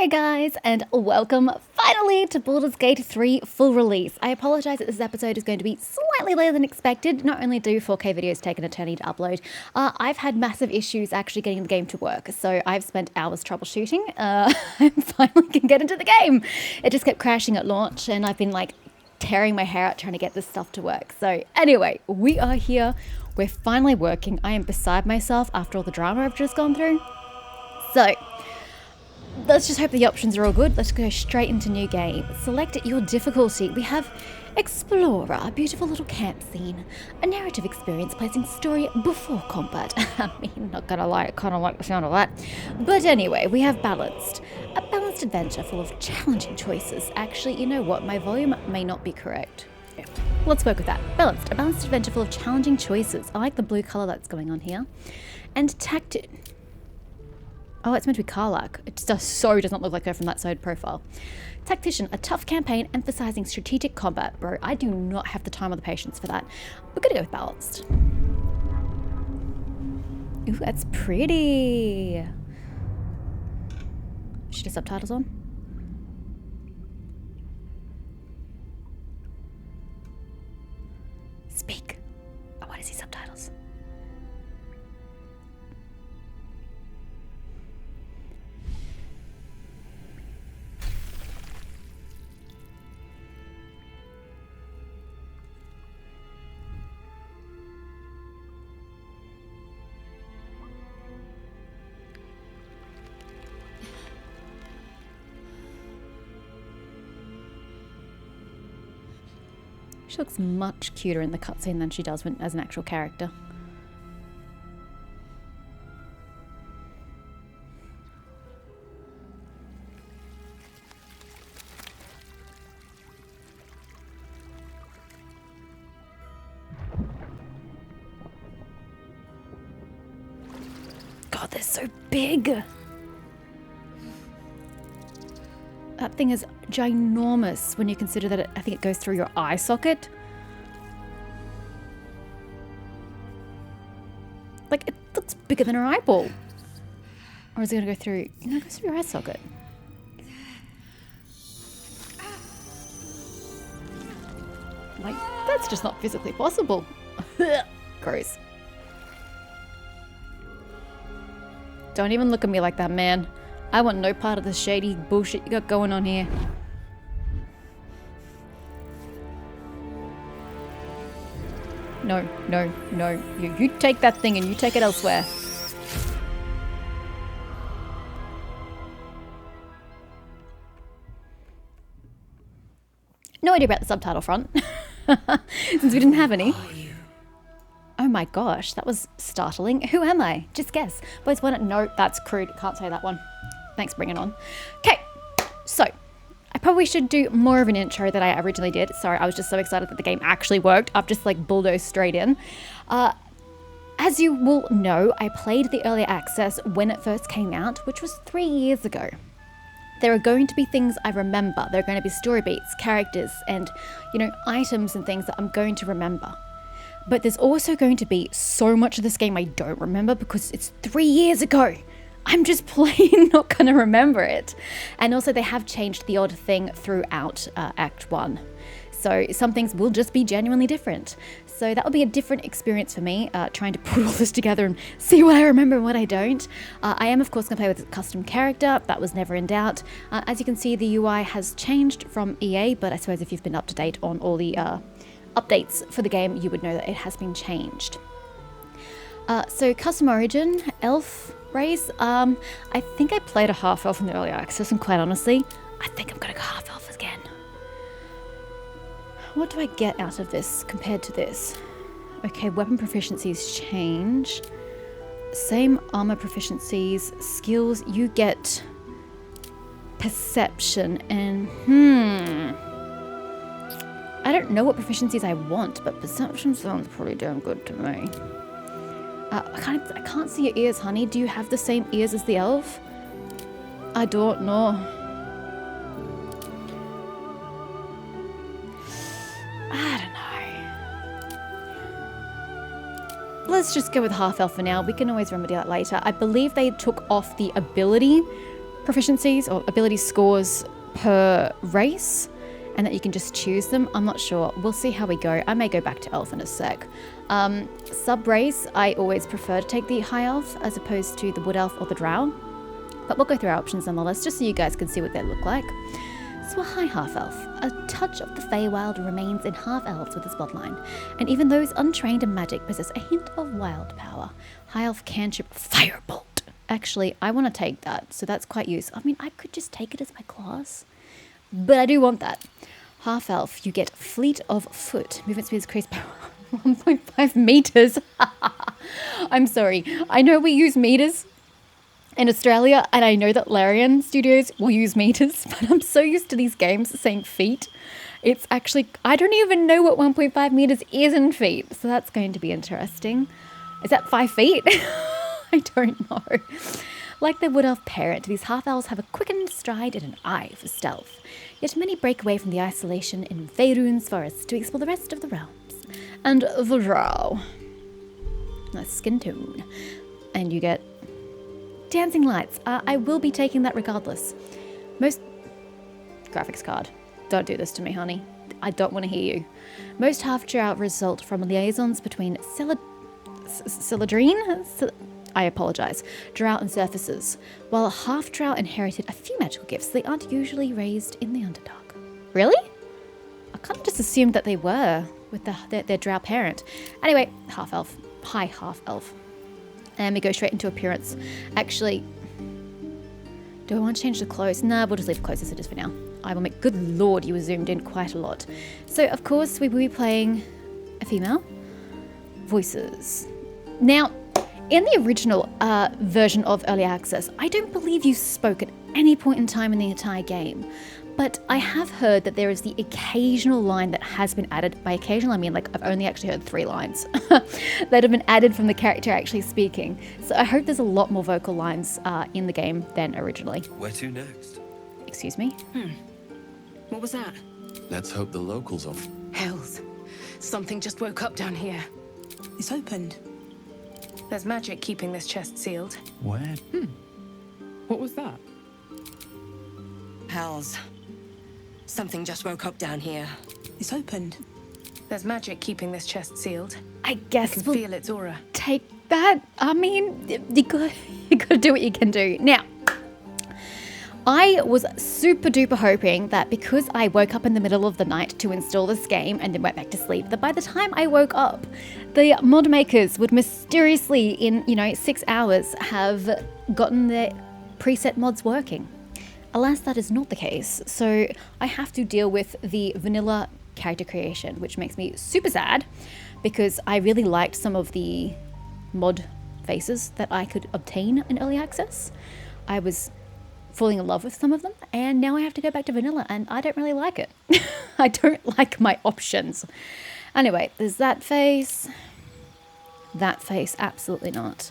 Hi guys, and welcome finally to Baldur's Gate 3 full release. I apologise that this episode is going to be slightly later than expected. Not only do 4K videos take an eternity to upload, I've had massive issues actually getting the game to work. So I've spent hours troubleshooting and finally can get into the game. It just kept crashing at launch and I've been like tearing my hair out trying to get this stuff to work. So anyway, we are here. We're finally working. I am beside myself after all the drama I've just gone through. So let's just hope the options are all good. Let's go straight into new game. Select your difficulty. We have Explorer, a beautiful little camp scene. A narrative experience placing story before combat. I mean, not gonna lie, I kinda like the sound of that. But anyway, we have Balanced. A balanced adventure full of challenging choices. Actually, you know what? My volume may not be correct. Yeah. Let's work with that. Balanced. A balanced adventure full of challenging choices. I like the blue colour that's going on here. And Tactic. Oh, it's meant to be Karlak. It just so does not look like her from that side profile. Tactician, a tough campaign emphasizing strategic combat. Bro, I do not have the time or the patience for that. We're gonna go with Balanced. Ooh, that's pretty. Should have subtitles on? Speak. I want to see subtitles. She looks much cuter in the cutscene than she does as an actual character. God, they're so big! That thing is ginormous when you consider that I think it goes through your eye socket. Like, it looks bigger than her eyeball. Or is it going to go through... You know, it goes through your eye socket. Like, that's just not physically possible. Gross. Don't even look at me like that, man. I want no part of the shady bullshit you got going on here. No, no, no. You take that thing and you take it elsewhere. No idea about the subtitle front. Since we didn't have any. Oh my gosh, that was startling. Who am I? Just guess. Boys, no, that's crude. Can't say that one. Thanks for bringing it on. Okay, so I probably should do more of an intro than I originally did. Sorry, I was just so excited that the game actually worked. I've just like bulldozed straight in. As you will know, I played the early access when it first came out, which was 3 years ago. There are going to be things I remember. There are going to be story beats, characters, and, you know, items and things that I'm going to remember. But there's also going to be so much of this game I don't remember because it's 3 years ago. I'm just plain not going to remember it. And also they have changed the odd thing throughout Act 1. So some things will just be genuinely different. So that will be a different experience for me, trying to put all this together and see what I remember and what I don't. I am, of course, going to play with a custom character. That was never in doubt. As you can see, the UI has changed from EA, but I suppose if you've been up to date on all the updates for the game, you would know that it has been changed. So custom origin, elf race. I think I played a half elf in the early access, and quite honestly, I think I'm gonna go half elf again. What do I get out of this compared to this? Okay, weapon proficiencies change. Same armor proficiencies, skills, you get perception and I don't know what proficiencies I want, but perception sounds pretty damn good to me. I can't see your ears, honey. Do you have the same ears as the elf? I don't know. I don't know. Let's just go with half elf for now. We can always remedy that later. I believe they took off the ability proficiencies or ability scores per race, and that you can just choose them. I'm not sure. We'll see how we go. I may go back to elf in a sec. Sub-race, I always prefer to take the high elf as opposed to the wood elf or the drow. But we'll go through our options nonetheless, just so you guys can see what they look like. So a high half-elf. A touch of the Feywild remains in half-elves with his bloodline, and even those untrained in magic possess a hint of wild power. High-elf cantrip Firebolt. Actually, I want to take that, so that's quite useful. I mean, I could just take it as my class, but I do want that. Half-elf, you get Fleet of Foot. Movement speed is increased by 1.5 meters. I'm sorry. I know we use meters in Australia, and I know that Larian Studios will use meters, but I'm so used to these games saying feet. It's actually, I don't even know what 1.5 meters is in feet, so that's going to be interesting. Is that 5 feet? I don't know. Like their wood elf parent, these half-elves have a quickened stride and an eye for stealth. Yet many break away from the isolation in Faerun's forest to explore the rest of the realms. And the drow. A skin tone. And you get dancing lights. I will be taking that regardless. Most graphics card. Don't do this to me, honey. I don't want to hear you. Most half-drow result from liaisons between Celadrine? I apologize. Drow and surfaces. While half-drow inherited a few magical gifts, they aren't usually raised in the Underdark. Really? I kind of just assumed that they were with their drow parent. Anyway, half-elf. High half-elf. And we go straight into appearance. Actually, do I want to change the clothes? Nah, we'll just leave the clothes as it is for now. I will make... Good lord, you were zoomed in quite a lot. So, of course, we will be playing a female. Voices. Now, in the original version of Early Access, I don't believe you spoke at any point in time in the entire game. But I have heard that there is the occasional line that has been added. By occasional, I mean like I've only actually heard 3 lines that have been added from the character actually speaking. So I hope there's a lot more vocal lines in the game than originally. Where to next? Excuse me? What was that? Let's hope the locals are... Hells. Something just woke up down here. It's opened. There's magic keeping this chest sealed. Where? What was that? Hells. Something just woke up down here. It's opened. There's magic keeping this chest sealed. I guess I can we'll feel its aura. take that. I mean, you gotta do what you can do. Now, I was super duper hoping that because I woke up in the middle of the night to install this game and then went back to sleep, that by the time I woke up, the mod makers would mysteriously, in 6 hours, have gotten their preset mods working. Alas, that is not the case. So I have to deal with the vanilla character creation, which makes me super sad because I really liked some of the mod faces that I could obtain in early access. I was falling in love with some of them, and now I have to go back to vanilla, and I don't really like it. I don't like my options. Anyway, there's that face. That face, absolutely not.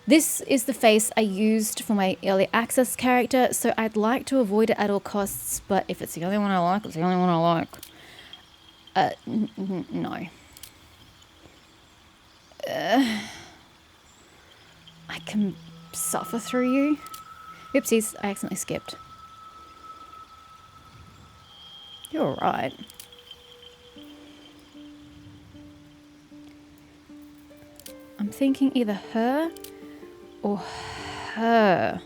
This is the face I used for my early access character, so I'd like to avoid it at all costs, but if it's the only one I like, it's the only one I like. No. I can suffer through you. Oopsies, I accidentally skipped. You're alright. I'm thinking either her or her.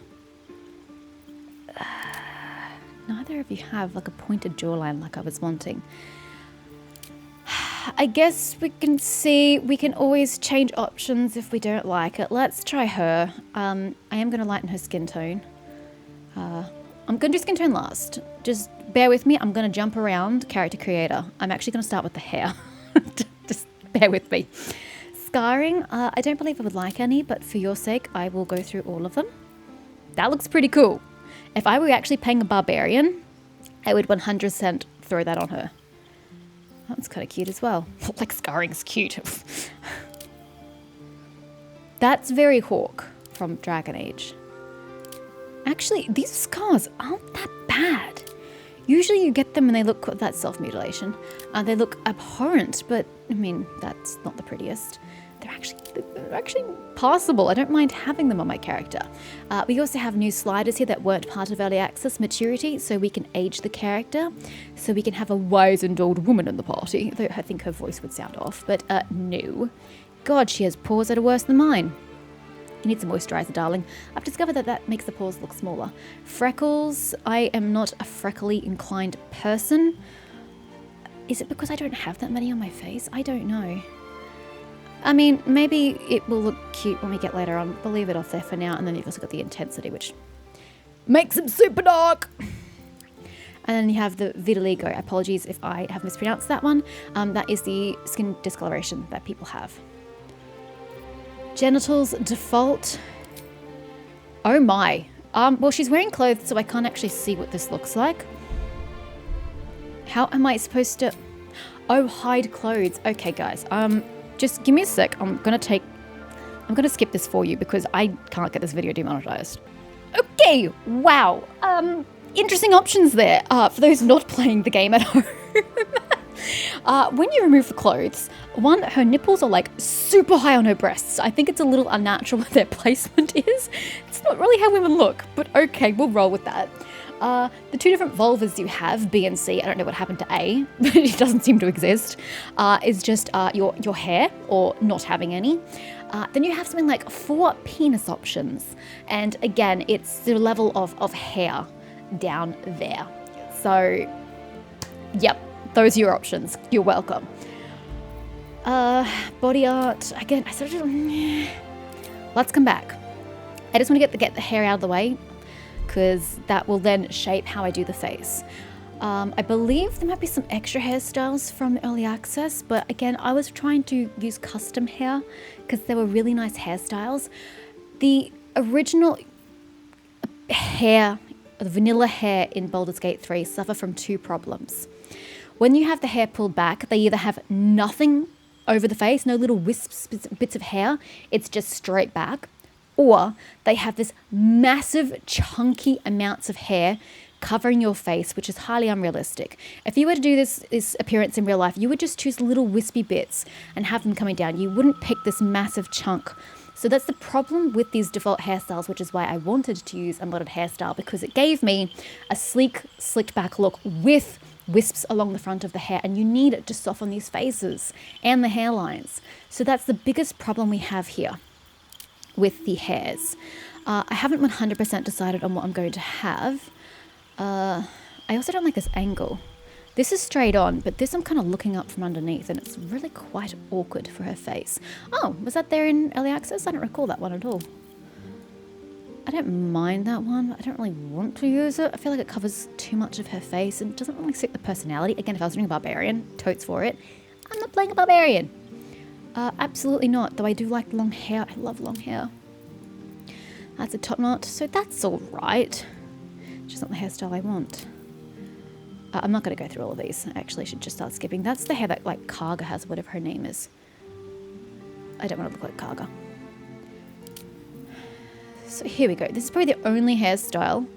Neither of you have like a pointed jawline like I was wanting. I guess we can see, we can always change options if we don't like it. Let's try her. I am going to lighten her skin tone. I'm going to do skin tone last. Just bear with me. I'm going to jump around character creator. I'm actually going to start with the hair. Just bear with me. Scarring, I don't believe I would like any, but for your sake, I will go through all of them. That looks pretty cool. If I were actually playing a barbarian, I would 100% throw that on her. That's kind of cute as well. Like scarring's cute. That's very Hawk from Dragon Age. Actually, these scars aren't that bad. Usually you get them and they look, that's self-mutilation. They look abhorrent, but I mean, that's not the prettiest. they're actually passable. I don't mind having them on my character. We also have new sliders here that weren't part of early access maturity, so we can age the character, so we can have a wizened old woman in the party. Though I think her voice would sound off, but no. God, she has paws that are worse than mine. You need some moisturizer, darling. I've discovered that makes the paws look smaller. Freckles. I am not a freckly inclined person. Is it because I don't have that many on my face? I don't know. I mean, maybe it will look cute when we get later on. We'll leave it off there for now. And then you've also got the intensity, which makes him super dark. And then you have the vitiligo. Apologies if I have mispronounced that one. That is the skin discoloration that people have. Genitals default. Oh my. Well, she's wearing clothes, so I can't actually see what this looks like. How am I supposed to... Oh, hide clothes. Okay, guys. Just give me a sec. I'm gonna skip this for you because I can't get this video demonetized. Okay, wow. Interesting options there for those not playing the game at home. When you remove the clothes, one, her nipples are like super high on her breasts. I think it's a little unnatural what their placement is. It's not really how women look, but okay, we'll roll with that. The two different vulvas you have, B and C, I don't know what happened to A, but it doesn't seem to exist, is just your hair or not having any. Then you have something like 4 penis options. And again, it's the level of hair down there. So, yep, those are your options. You're welcome. Body art, again, I sort of, let's come back. I just want to get the hair out of the way, because that will then shape how I do the face. I believe there might be some extra hairstyles from early access, but again, I was trying to use custom hair because they were really nice hairstyles. The original hair, the vanilla hair in Baldur's Gate 3 suffer from 2 problems. When you have the hair pulled back, they either have nothing over the face, no little wisps, bits of hair, it's just straight back, or they have this massive chunky amounts of hair covering your face, which is highly unrealistic. If you were to do this appearance in real life, you would just choose little wispy bits and have them coming down. You wouldn't pick this massive chunk. So that's the problem with these default hairstyles, which is why I wanted to use a modded hairstyle, because it gave me a sleek, slicked back look with wisps along the front of the hair, and you need it to soften these faces and the hairlines. So that's the biggest problem we have here with the hairs. I haven't 100% decided on what I'm going to have. I also don't like this angle. This is straight on, but this I'm kind of looking up from underneath, and it's really quite awkward for her face. Oh, was that there in early access? I don't recall that one at all. I don't mind that one. I don't really want to use it. I feel like it covers too much of her face and doesn't really suit the personality. Again, if I was doing a barbarian, totes for it. I'm not playing a barbarian. Absolutely not, though I do like long hair. I love long hair. That's a top knot, so that's all right. Just not the hairstyle I want. I'm not going to go through all of these. I actually should just start skipping. That's the hair that, like, Karga has, whatever her name is. I don't want to look like Karga. So here we go. This is probably the only hairstyle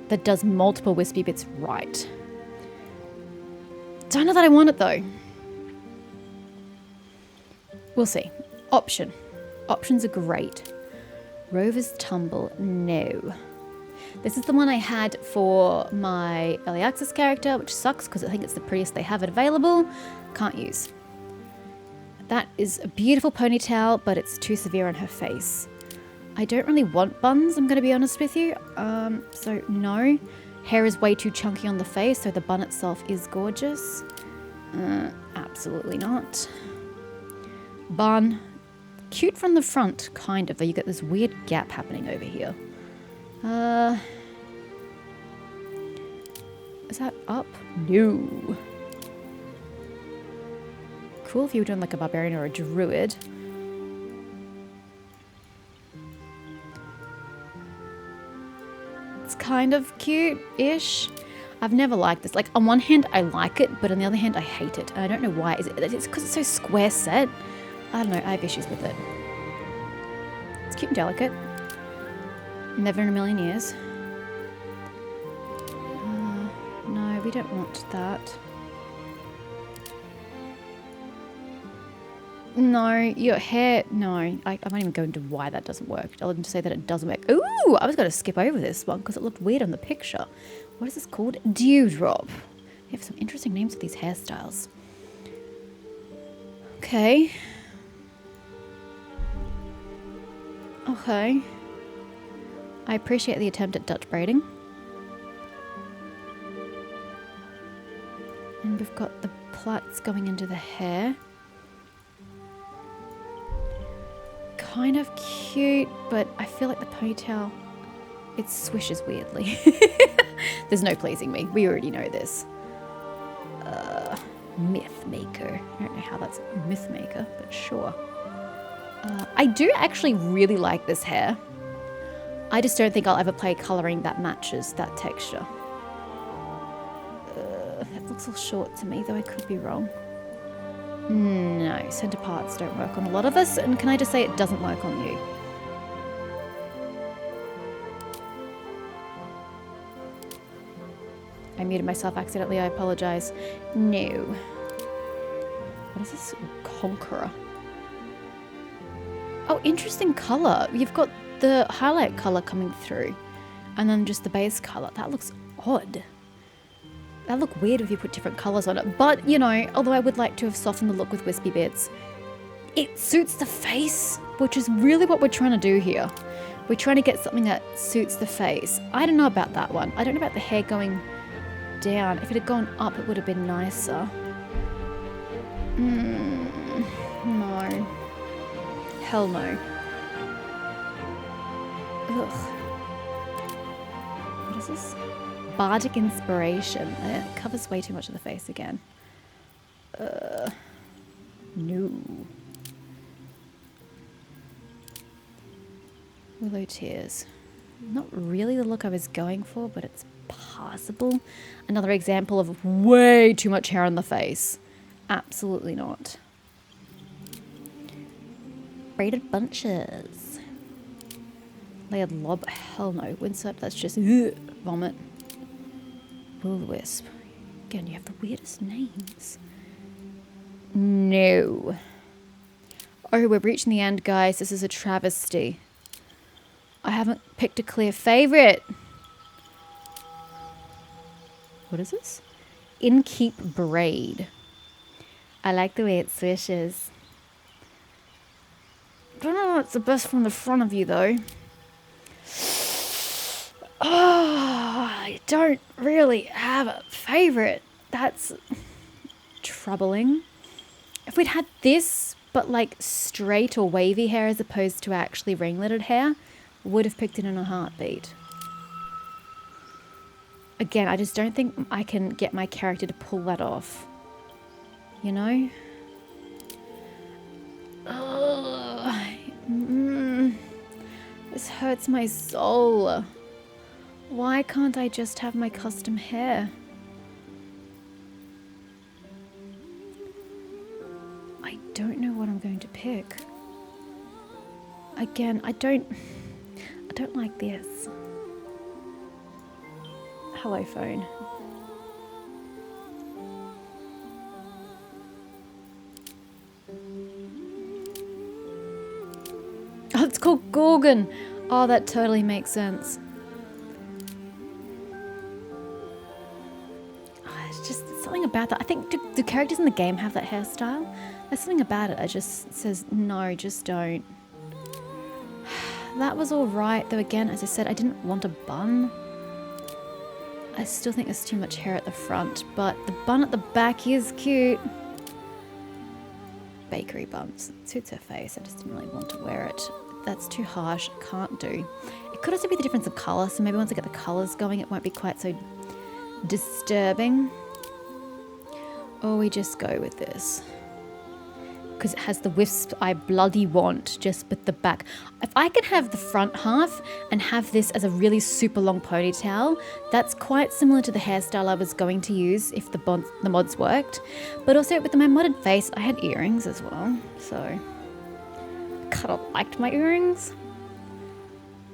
that does multiple wispy bits right. Don't know that I want it, though. We'll see. Option. Options are great. Rover's Tumble. No. This is the one I had for my early access character, which sucks because I think it's the prettiest they have it available. Can't use. That is a beautiful ponytail, but it's too severe on her face. I don't really want buns, I'm going to be honest with you. So no. Hair is way too chunky on the face, so the bun itself is gorgeous. Absolutely not. Bun. Cute from the front, kind of, though you get this weird gap happening over here. Is that up? No. Cool if you were doing like a barbarian or a druid. It's kind of cute-ish. I've never liked this. Like, on one hand, I like it, but on the other hand, I hate it. And I don't know why. Is it's because it's so square set? I don't know. I have issues with it. It's cute and delicate. Never in a million years. No, we don't want that. No, your hair, no. I won't even go into why that doesn't work. I'll even say that it doesn't work. Ooh, I was going to skip over this one because it looked weird on the picture. What is this called? Dewdrop. They have some interesting names for these hairstyles. Okay. Okay. I appreciate the attempt at Dutch braiding. And we've got the plaits going into the hair. Kind of cute, but I feel like the ponytail, it swishes weirdly. There's no pleasing me. We already know this. Myth maker. I don't know how that's myth maker, but sure. I do actually really like this hair. I just don't think I'll ever play colouring that matches that texture. That looks all short to me, though I could be wrong. No, centre parts don't work on a lot of us, and can I just say it doesn't work on you? I muted myself accidentally, I apologise. No. What is this? Conqueror. Oh, interesting colour. You've got the highlight colour coming through, and then just the base colour. That looks odd. That look weird if you put different colours on it. But, you know, although I would like to have softened the look with wispy bits, it suits the face, which is really what we're trying to do here. We're trying to get something that suits the face. I don't know about that one. I don't know about the hair going down. If it had gone up, it would have been nicer. No. Hell no. Ugh. What is this? Bardic inspiration. It covers way too much of the face again. No. Willow tears. Not really the look I was going for, but it's passable. Another example of way too much hair on the face. Absolutely not. Braided bunches. Layered lob. Hell no. Winsert, that's just vomit. Will-o-wisp. Again, you have the weirdest names. No. Oh, we're reaching the end, guys. This is a travesty. I haven't picked a clear favourite. What is this? Inkeep braid. I like the way it swishes. Don't know what's the best from the front of you, though. Oh, I don't really have a favourite. That's troubling. If we'd had this, but like straight or wavy hair as opposed to actually ringleted hair, would have picked it in a heartbeat. Again, I just don't think I can get my character to pull that off. You know? This hurts my soul. Why can't I just have my custom hair? I don't know what I'm going to pick. Again, I don't like this. Hello, phone. Oh, it's called Gorgon. Oh, that totally makes sense. It's just something about that. I think, do characters in the game have that hairstyle? There's something about it that just says, no, just don't. That was all right, though again, as I said, I didn't want a bun. I still think there's too much hair at the front, but the bun at the back is cute. Bakery buns. It suits her face. I just didn't really want to wear it. That's too harsh. Can't do. It could also be the difference of colour, so maybe once I get the colours going, it won't be quite so disturbing. Or we just go with this. Because it has the wisp I bloody want, just with the back. If I could have the front half and have this as a really super long ponytail, that's quite similar to the hairstyle I was going to use if the mods worked. But also with my modded face, I had earrings as well, so I kind of liked my earrings.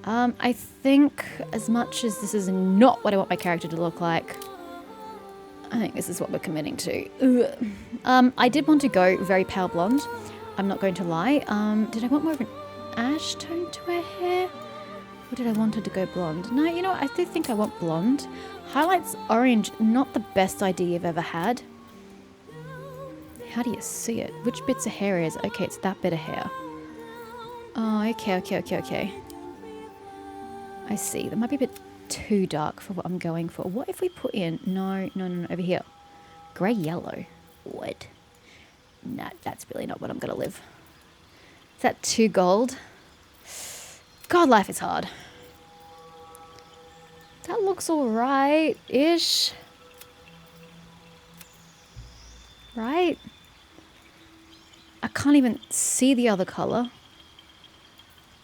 I think as much as this is not what I want my character to look like, I think this is what we're committing to. I did want to go very pale blonde. I'm not going to lie. Did I want more of an ash tone to her hair? Or did I want her to go blonde? No, you know what? I do think I want blonde. Highlights orange, not the best idea you've ever had. How do you see it? Which bits of hair is it? Okay, it's that bit of hair. Oh, okay. I see. That might be a bit too dark for what I'm going for. What if we put in... No, over here. Grey yellow. What? Nah, that's really not what I'm going to live. Is that too gold? God, life is hard. That looks alright-ish. Right? I can't even see the other colour.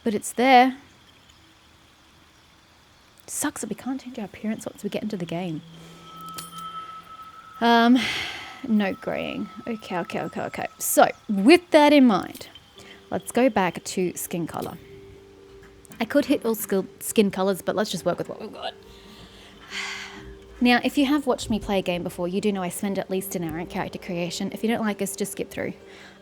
But it's there. Sucks that we can't change our appearance once we get into the game. No greying. Okay. So, with that in mind, let's go back to skin colour. I could hit all skin colours, but let's just work with what we've got. Now, if you have watched me play a game before, you do know I spend at least an hour in character creation. If you don't like us, just skip through.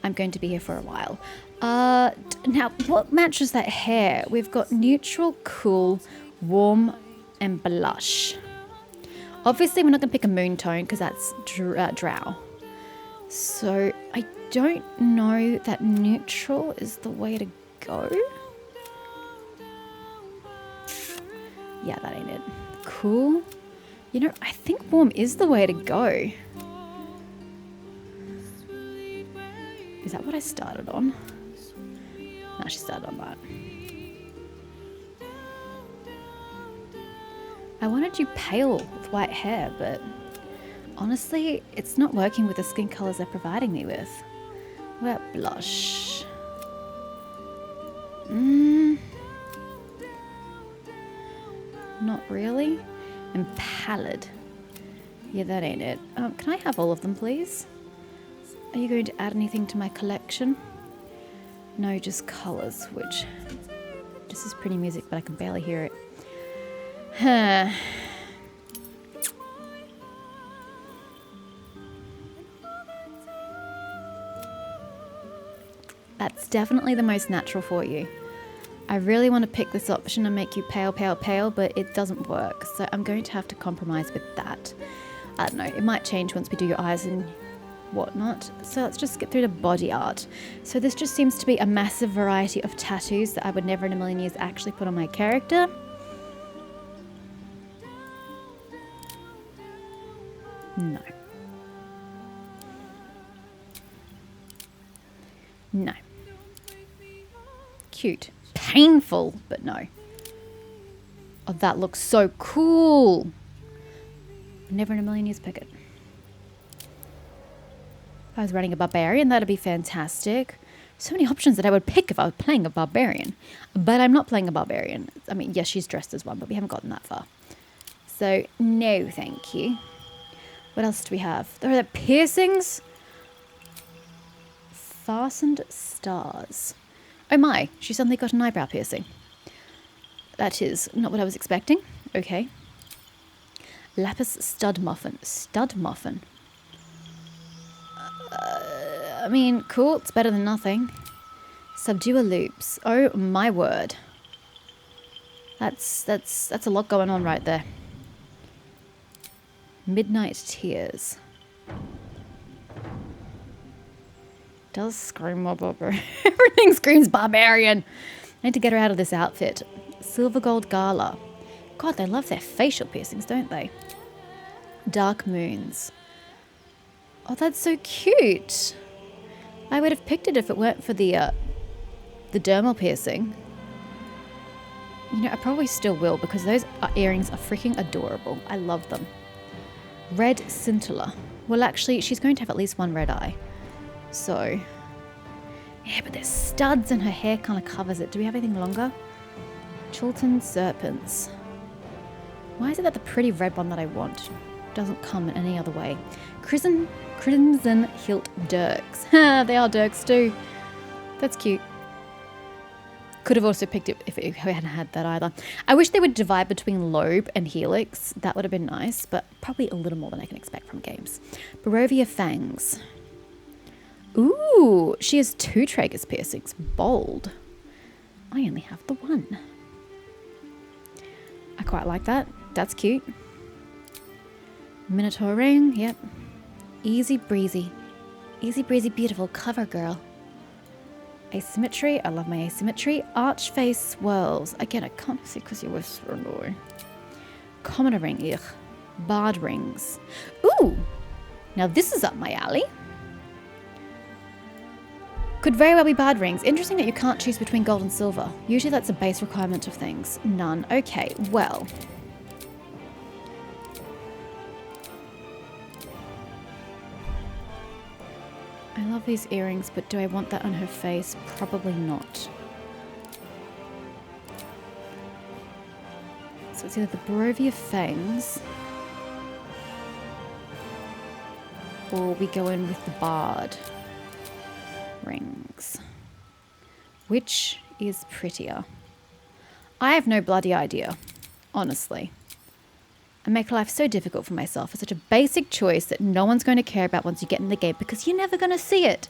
I'm going to be here for a while. Now, what matches that hair? We've got neutral, cool, warm, and blush. Obviously, we're not going to pick a moon tone because that's drow. So, I don't know that neutral is the way to go. Yeah, that ain't it. Cool. You know, I think warm is the way to go. Is that what I started on? No, she started on that. I wanted you pale with white hair, but honestly, it's not working with the skin colours they're providing me with. What about blush? Not really. And pallid. Yeah, that ain't it. Can I have all of them, please? Are you going to add anything to my collection? No, just colours, which... This is pretty music, but I can barely hear it. Huh. That's definitely the most natural for you. I really want to pick this option and make you pale, but it doesn't work. So I'm going to have to compromise with that. I don't know, it might change once we do your eyes and whatnot. So let's just get through the body art. So this just seems to be a massive variety of tattoos that I would never in a million years actually put on my character. No. No. Cute. Painful, but no. Oh, that looks so cool. Never in a million years pick it. If I was running a barbarian, that'd be fantastic. So many options that I would pick if I was playing a barbarian. But I'm not playing a barbarian. I mean, yes, she's dressed as one, but we haven't gotten that far. So, no thank you. What else do we have? There are the piercings. Fastened stars. Oh my, she suddenly got an eyebrow piercing. That is not what I was expecting. Okay. Lapis stud muffin. Stud muffin. I mean, cool. It's better than nothing. Subduer loops. Oh my word. That's a lot going on right there. Midnight tears. Does scream more barbarian. Everything screams barbarian. I need to get her out of this outfit. Silver gold gala. God, they love their facial piercings, don't they? Dark moons. Oh, that's so cute. I would have picked it if it weren't for the dermal piercing. You know, I probably still will because those earrings are freaking adorable. I love them. Red scintilla. Well, actually, she's going to have at least one red eye. So, yeah, but there's studs and her hair kind of covers it. Do we have anything longer? Chilton serpents. Why is it that the pretty red one that I want doesn't come in any other way? Crimson hilt dirks. They are dirks too. That's cute. Could have also picked it if we hadn't had that either. I wish they would divide between lobe and helix. That would have been nice, but probably a little more than I can expect from games. Barovia fangs. Ooh, she has 2 tragus piercings. Bold. I only have the 1. I quite like that. That's cute. Minotaur ring, yep. Easy breezy. Easy breezy, beautiful cover girl. Asymmetry, I love my asymmetry. Arch face swirls. Again, I can't see because you're so annoying. Commoner ring, ugh. Bard rings. Ooh! Now this is up my alley. Could very well be bard rings. Interesting that you can't choose between gold and silver. Usually that's a base requirement of things. None. Okay, well. I love these earrings, but do I want that on her face? Probably not. So it's either the Barovia fangs, or we go in with the bard rings. Which is prettier? I have no bloody idea, honestly. I make life so difficult for myself for such a basic choice that no one's going to care about once you get in the game because you're never going to see it.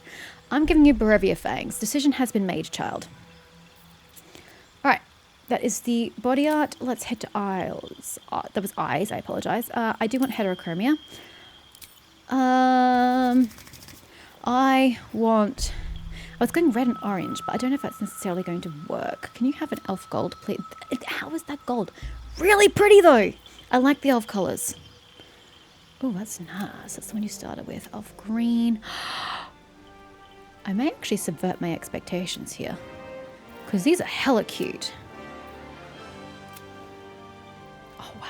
I'm giving you Barovia fangs. Decision has been made, child. Alright, that is the body art. Let's head to eyes. That was eyes, I apologise. I do want heterochromia. I was going red and orange, but I don't know if that's necessarily going to work. Can you have an elf gold, please? How is that gold? Really pretty, though. I like the elf colours. Oh, that's nice. That's the one you started with. Elf green. I may actually subvert my expectations here, because these are hella cute. Oh, wow.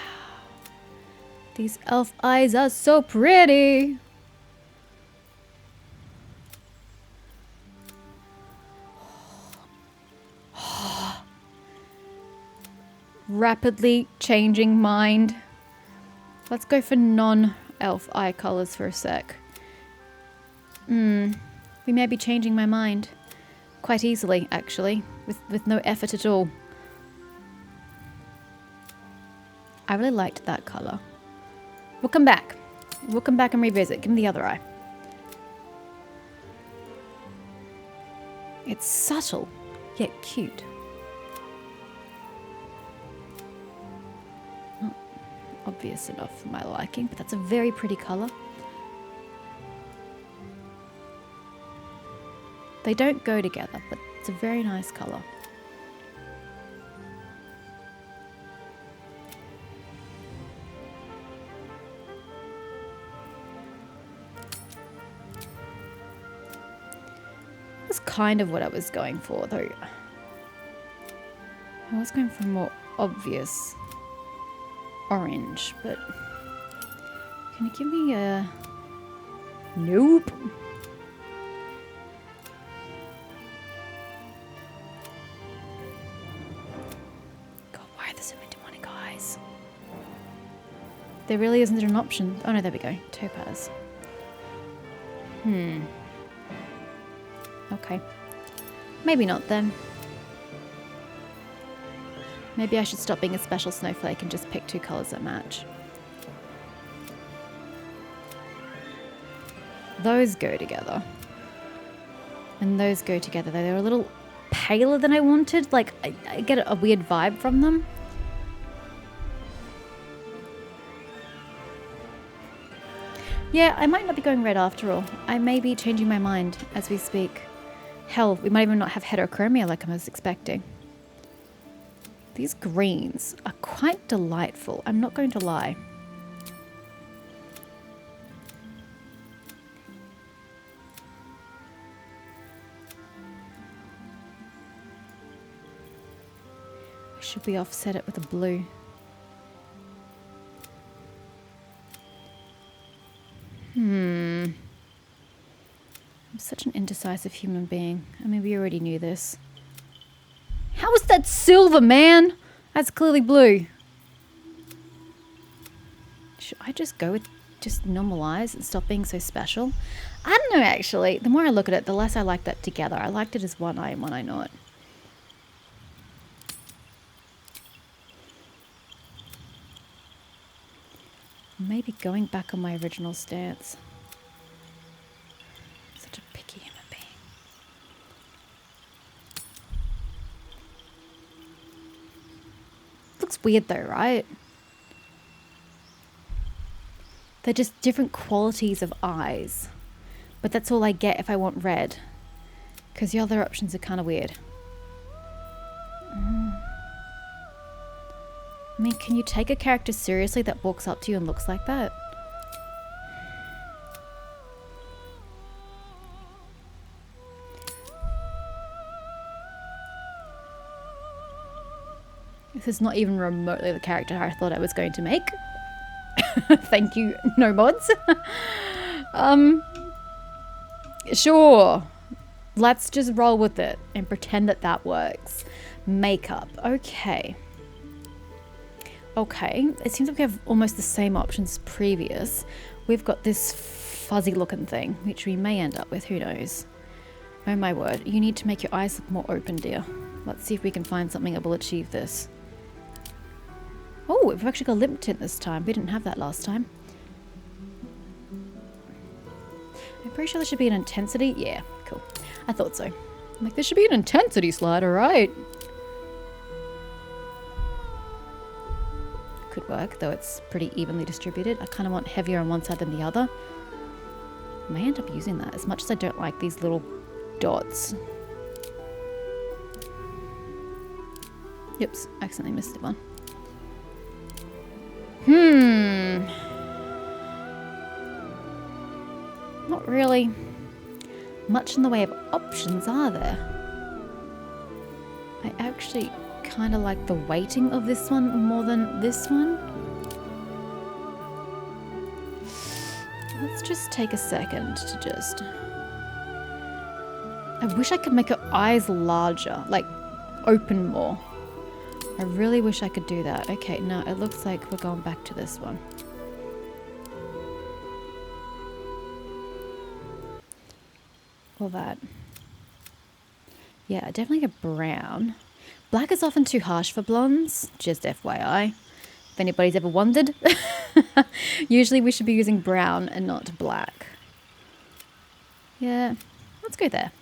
These elf eyes are so pretty. Rapidly changing mind. Let's go for non-elf eye colours for a sec. We may be changing my mind. Quite easily, actually. With no effort at all. I really liked that colour. We'll come back. We'll come back and revisit. Give me the other eye. It's subtle, yet cute. Obvious enough for my liking, but that's a very pretty colour. They don't go together, but it's a very nice colour. That's kind of what I was going for, though. I was going for a more obvious orange, but can you give me a... Nope. God, why are there so many demonic eyes? There really isn't an option. Oh no, there we go. Topaz. Okay. Maybe not then. Maybe I should stop being a special snowflake and just pick 2 colours that match. Those go together. And those go together. They're a little paler than I wanted. Like, I get a weird vibe from them. Yeah, I might not be going red after all. I may be changing my mind as we speak. Hell, we might even not have heterochromia like I was expecting. These greens are quite delightful, I'm not going to lie. Should we offset it with a blue? I'm such an indecisive human being. I mean, we already knew this. How is that silver, man? That's clearly blue. Should I just go with just normalize and stop being so special? I don't know, actually. The more I look at it, the less I like that together. I liked it as one eye and one eye not. Maybe going back on my original stance. Such a picky weird though, right? They're just different qualities of eyes. But that's all I get if I want red. Because the other options are kind of weird. I mean, can you take a character seriously that walks up to you and looks like that? This is not even remotely the character I thought I was going to make. Thank you, no mods. Sure. Let's just roll with it and pretend that that works. Makeup. Okay. Okay. It seems like we have almost the same options as previous. We've got this fuzzy looking thing, which we may end up with. Who knows? Oh my word. You need to make your eyes look more open, dear. Let's see if we can find something that will achieve this. Oh, we've actually got a lip tint this time. We didn't have that last time. I'm pretty sure there should be an intensity. Yeah, cool. I thought so. I'm like, there should be an intensity slider, right? Could work, though it's pretty evenly distributed. I kind of want heavier on one side than the other. I may end up using that, as much as I don't like these little dots. Oops, accidentally missed one. Not really much in the way of options, are there? I actually kind of like the weighting of this one more than this one. Let's just take a second to just... I wish I could make her eyes larger, like open more. I really wish I could do that. Okay, no, it looks like we're going back to this one. Or that. Yeah, definitely a brown. Black is often too harsh for blondes, just FYI. If anybody's ever wondered. Usually we should be using brown and not black. Yeah, let's go there.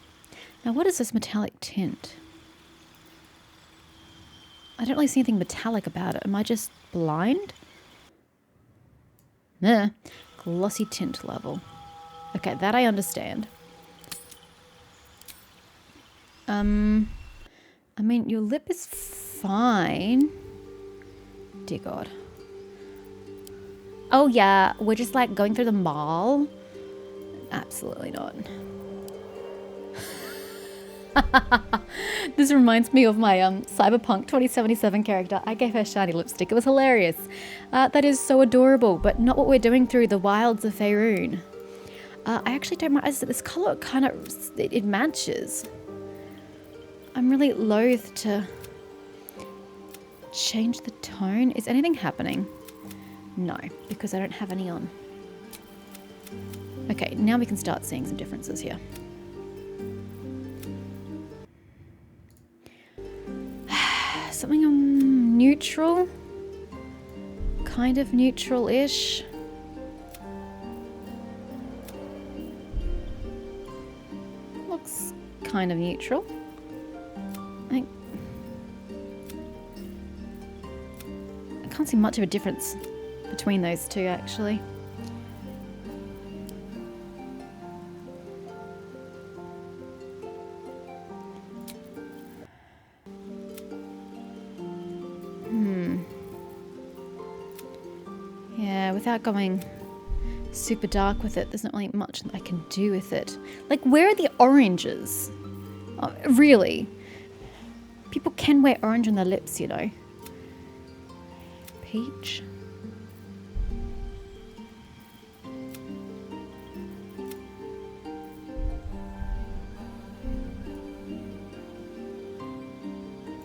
Now what is this metallic tint? I don't really see anything metallic about it. Am I just blind? Nah. Glossy tint level. Okay, that I understand. I mean, your lip is fine. Dear God. Oh yeah, we're just like going through the mall? Absolutely not. This reminds me of my Cyberpunk 2077 character. I gave her shiny lipstick. It was hilarious. That is so adorable, but not what we're doing through the wilds of Faerun. I actually don't mind. This color kind of, it matches. I'm really loath to change the tone. Is anything happening? No, because I don't have any on. Okay, now we can start seeing some differences here. Something neutral, kind of neutral-ish. Looks kind of neutral. I can't see much of a difference between those two, actually. Yeah, without going super dark with it, there's not really much I can do with it. Like, where are the oranges? Oh, really? People can wear orange on their lips, you know. Peach.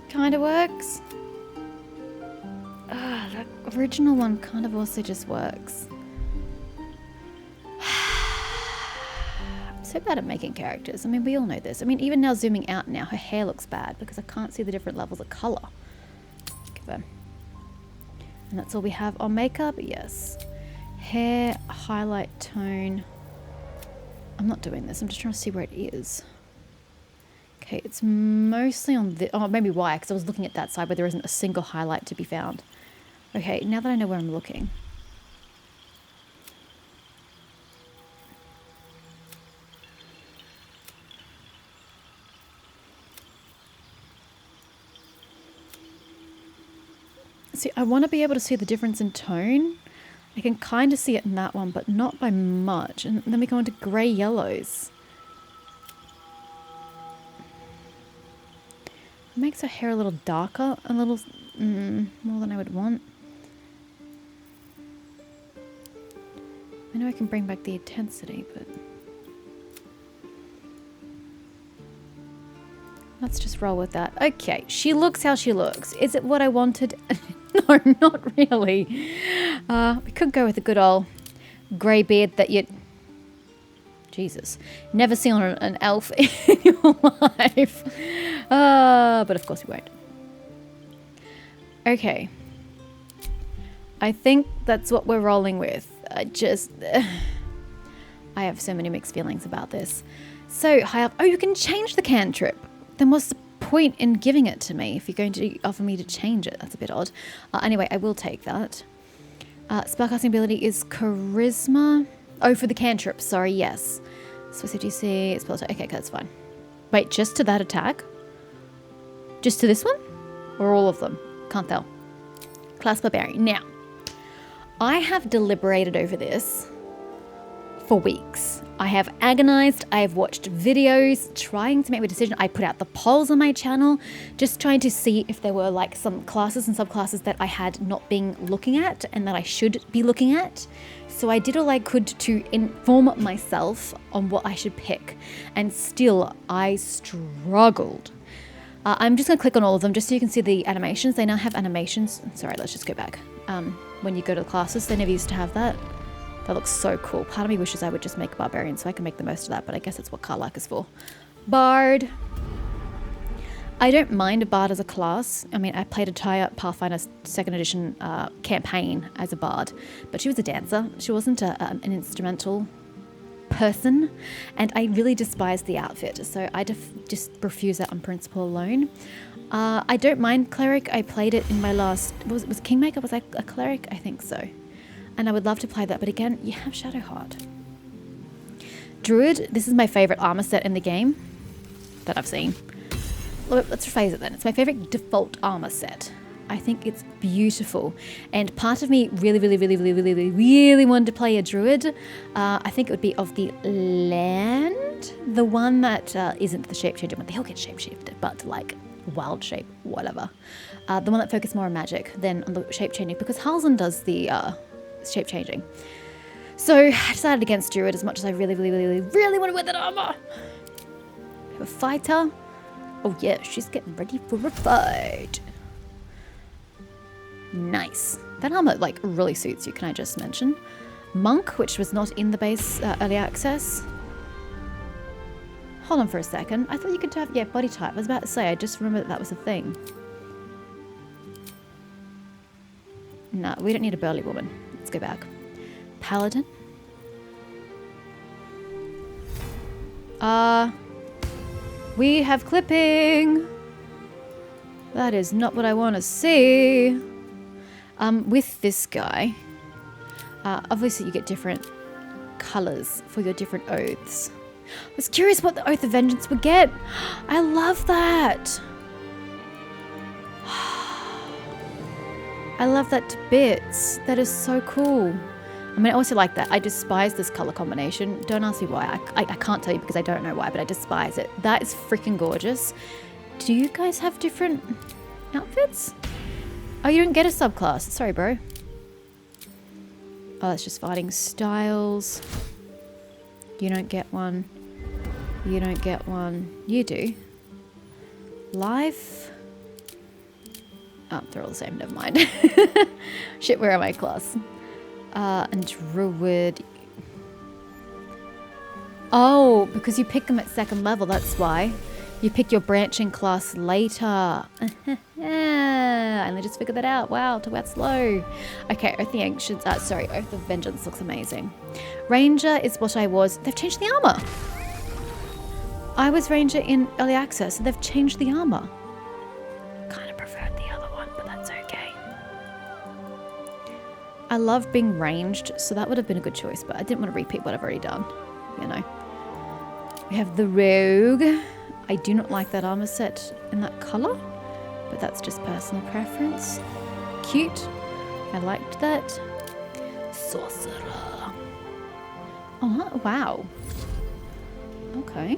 Kind of works. The original one kind of also just works. I'm so bad at making characters. I mean, we all know this. I mean, even now zooming out now, her hair looks bad because I can't see the different levels of colour. And that's all we have on makeup? Yes. Hair, highlight tone. I'm not doing this. I'm just trying to see where it is. Okay, it's mostly on the... Oh, maybe why? Because I was looking at that side where there isn't a single highlight to be found. Okay, now that I know where I'm looking. See, I want to be able to see the difference in tone. I can kind of see it in that one, but not by much. And then we go into grey yellows. It makes her hair a little darker, a little more than I would want. I know I can bring back the intensity, but let's just roll with that. Okay, she looks how she looks. Is it what I wanted? No, not really. We could go with a good old grey beard that you'd... Jesus. Never seen on an elf in your life. But of course we won't. Okay. I think that's what we're rolling with. I have so many mixed feelings about this. So, high up... Oh, you can change the cantrip. Then what's the point in giving it to me if you're going to offer me to change it? That's a bit odd. Anyway, I will take that. Spellcasting ability is charisma. Oh, for the cantrip. Sorry, yes. Specific DC, spell attack. Okay, that's fine. Wait, just to that attack? Just to this one? Or all of them? Can't tell. Class Barbarian. Now, I have deliberated over this for weeks. I have agonized, I have watched videos trying to make a decision. I put out the polls on my channel, just trying to see if there were like some classes and subclasses that I had not been looking at and that I should be looking at. So I did all I could to inform myself on what I should pick. And still, I struggled. I'm just going to click on all of them just so you can see the animations. They now have animations. Sorry, let's just go back. When you go to the classes, they never used to have that. That looks so cool. Part of me wishes I would just make a barbarian so I can make the most of that, but I guess that's what Karlak is for. Bard. I don't mind a bard as a class. I mean, I played a Taya Pathfinder 2nd edition campaign as a bard, but she was a dancer. She wasn't an instrumental person, and I really despised the outfit, so I just refuse that on principle alone. I don't mind cleric. I played it in my last... Was Kingmaker? Was I a cleric? I think so. And I would love to play that, but again, you have Shadowheart. Druid, this is my favourite armor set in the game that I've seen. Let's rephrase it then. It's my favourite default armor set. I think it's beautiful. And part of me really wanted to play a Druid. I think it would be of the land. The one that isn't the shape-changing one. They all get shape-shifted, but like wild shape, whatever. The one that focuses more on magic than on the shape-changing, because Halzin does the... shape-changing. So I decided against Druid as much as I really want to wear that armor. We have a fighter. Oh yeah, she's getting ready for a fight. Nice. That armor like really suits you, can I just mention. Monk, which was not in the base early access. Hold on for a second. I thought you could have, yeah, body type. I was about to say, I just remembered that was a thing. No, we don't need a burly woman. Let's go back. Paladin. We have clipping. That is not what I want to see. With this guy, obviously you get different colors for your different oaths. I was curious what the Oath of Vengeance would get. I love that. I love that to bits. That is so cool. I mean, I also like that. I despise this color combination. Don't ask me why. I can't tell you because I don't know why, but I despise it. That is freaking gorgeous. Do you guys have different outfits? Oh, you don't get a subclass. Sorry, bro. Oh, that's just fighting styles. You don't get one. You don't get one. You do. Life. Oh, they're all the same. Never mind. Shit, where am I class? And Druid. Oh, because you pick them at 2nd level, that's why. You pick your branching class later. I only just figured that out. Wow, talk about slow. Okay, Oath of the Ancients. Sorry, Oath of Vengeance looks amazing. Ranger is what I was. They've changed the armor. I was Ranger in early access, so they've changed the armor. Kind of preferred the other one, but that's okay. I love being ranged, so that would have been a good choice, but I didn't want to repeat what I've already done, you know. We have the rogue. I do not like that armor set in that color, but that's just personal preference. Cute. I liked that. Sorcerer. Oh, wow. Okay.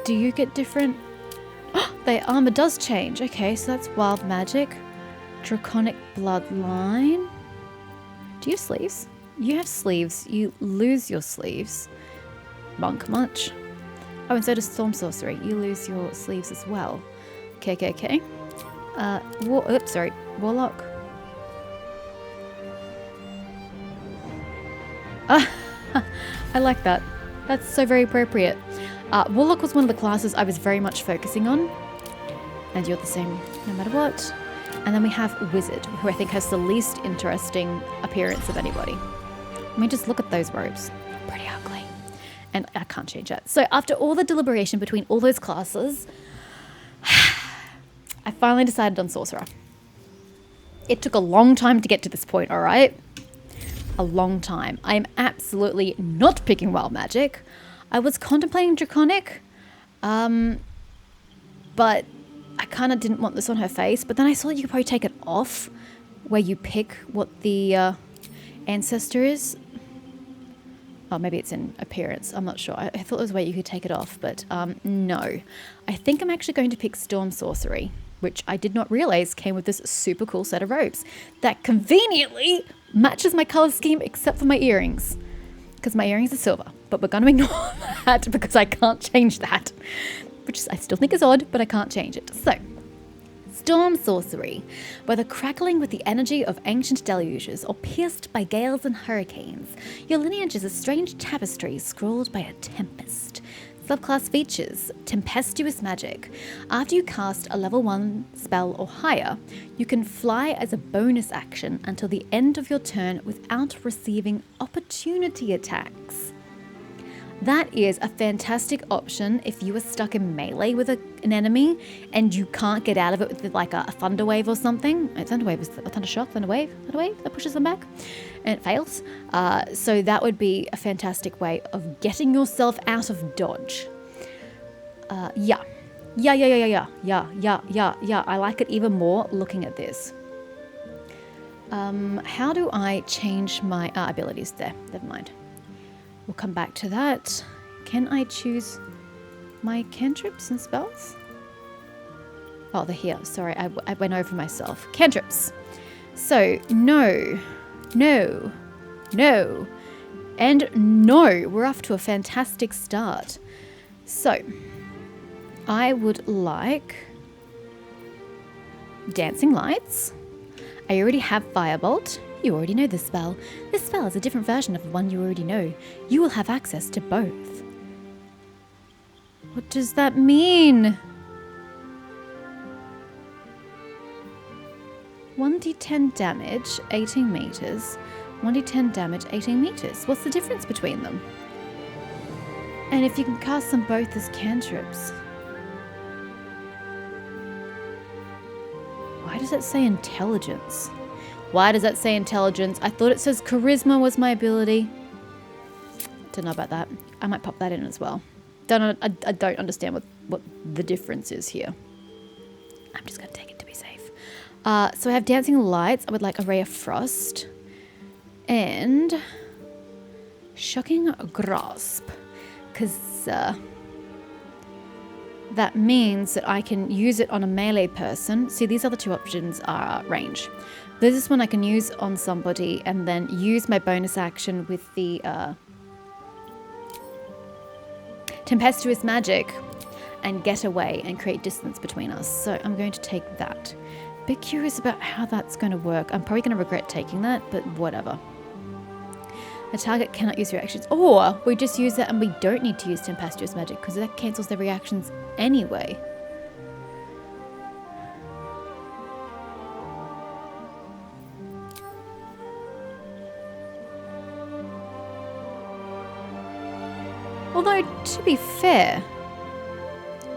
Do you get different... Their armor does change. Okay, so that's wild magic. Draconic bloodline. Do you have sleeves? You have sleeves. You lose your sleeves. Monk much. Oh, and so does storm sorcery. You lose your sleeves as well. Okay. Oops, sorry. Warlock. I like that. That's so very appropriate. Warlock was one of the classes I was very much focusing on. And you're the same no matter what. And then we have Wizard, who I think has the least interesting appearance of anybody. I mean, just look at those robes. Pretty ugly. And I can't change that. So after all the deliberation between all those classes, I finally decided on Sorcerer. It took a long time to get to this point, all right? A long time. I'm absolutely not picking wild magic. I was contemplating Draconic, but I kind of didn't want this on her face. But then I saw that you could probably take it off where you pick what the ancestor is. Oh, maybe it's in appearance. I'm not sure. I thought there was a way you could take it off, but no. I think I'm actually going to pick Storm Sorcery, which I did not realize came with this super cool set of robes that conveniently matches my color scheme except for my earrings, because my earrings are silver. But we're going to ignore that because I can't change that, which I still think is odd, but I can't change it. So, Storm Sorcery. Whether crackling with the energy of ancient deluges or pierced by gales and hurricanes, your lineage is a strange tapestry scrawled by a tempest. Subclass features: Tempestuous Magic. After you cast a level 1 spell or higher, you can fly as a bonus action until the end of your turn without receiving opportunity attacks. That is a fantastic option if you are stuck in melee with an enemy and you can't get out of it with like a thunder wave or something. Thunder wave is a thunder shock, thunder wave that pushes them back and it fails. So that would be a fantastic way of getting yourself out of dodge. Yeah. I like it even more looking at this. How do I change my abilities there? Never mind. We'll come back to that. Can I choose my cantrips and spells? Oh, they're here. Sorry, I went over myself. Cantrips. So, no, and no. We're off to a fantastic start. So, I would like Dancing Lights. I already have Firebolt. You already know this spell. This spell is a different version of the one you already know. You will have access to both. What does that mean? 1d10 damage, 18 meters. 1d10 damage, 18 meters. What's the difference between them? And if you can cast them both as cantrips. Why does it say intelligence? Why does that say intelligence? I thought it says charisma was my ability. Don't know about that. I might pop that in as well. I don't understand what the difference is here. I'm just going to take it to be safe. So I have Dancing Lights. I would like a Ray of Frost. And Shocking Grasp. Because that means that I can use it on a melee person. See, these other two options are range. This one I can use on somebody and then use my bonus action with the Tempestuous Magic and get away and create distance between us. So I'm going to take that. Bit curious about how that's going to work. I'm probably going to regret taking that, but whatever. The target cannot use reactions. Or we just use that and we don't need to use Tempestuous Magic because that cancels their reactions anyway. Although, to be fair,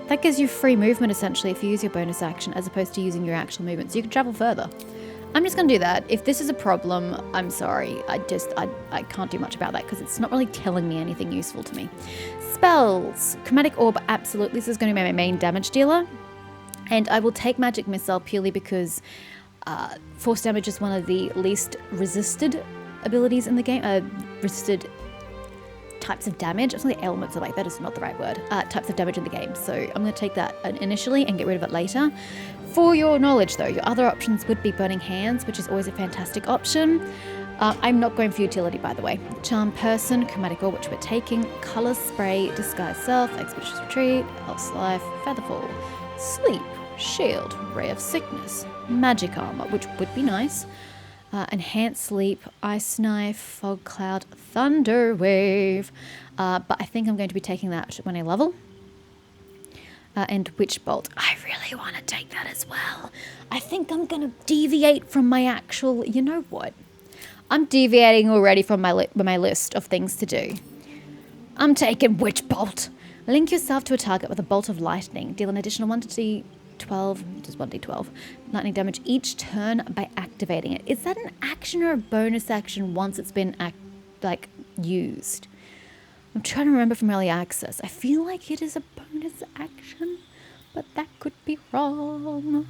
that gives you free movement essentially if you use your bonus action as opposed to using your actual movement. So you can travel further. I'm just going to do that. If this is a problem, I'm sorry. I can't do much about that because it's not really telling me anything useful to me. Spells. Chromatic Orb, absolutely. This is going to be my main damage dealer. And I will take Magic Missile purely because force damage is one of the least resisted abilities in the game. Resisted types of damage. It's not the elements of, like, that is not the right word. Types of damage in the game. So I'm going to take that initially and get rid of it later. For your knowledge, though, your other options would be Burning Hands, which is always a fantastic option. I'm not going for utility, by the way. Charm Person, Chromatic Orb, which we're taking. Color Spray, Disguise Self, Expeditious Retreat, Pulse Life, Featherfall, Sleep, Shield, Ray of Sickness, Magic Armor, which would be nice. Enhanced Sleep, Ice Knife, Fog Cloud, Thunder Wave. But I think I'm going to be taking that when I level. And Witch Bolt. I really want to take that as well. I think I'm going to deviate from my actual... You know what? I'm deviating already from my list of things to do. I'm taking Witch Bolt. Link yourself to a target with a bolt of lightning. Deal an additional 1d12, just 1d12, lightning damage each turn by activating it. Is that an action or a bonus action once it's been used? I'm trying to remember from early access. I feel like it is a bonus action, but that could be wrong.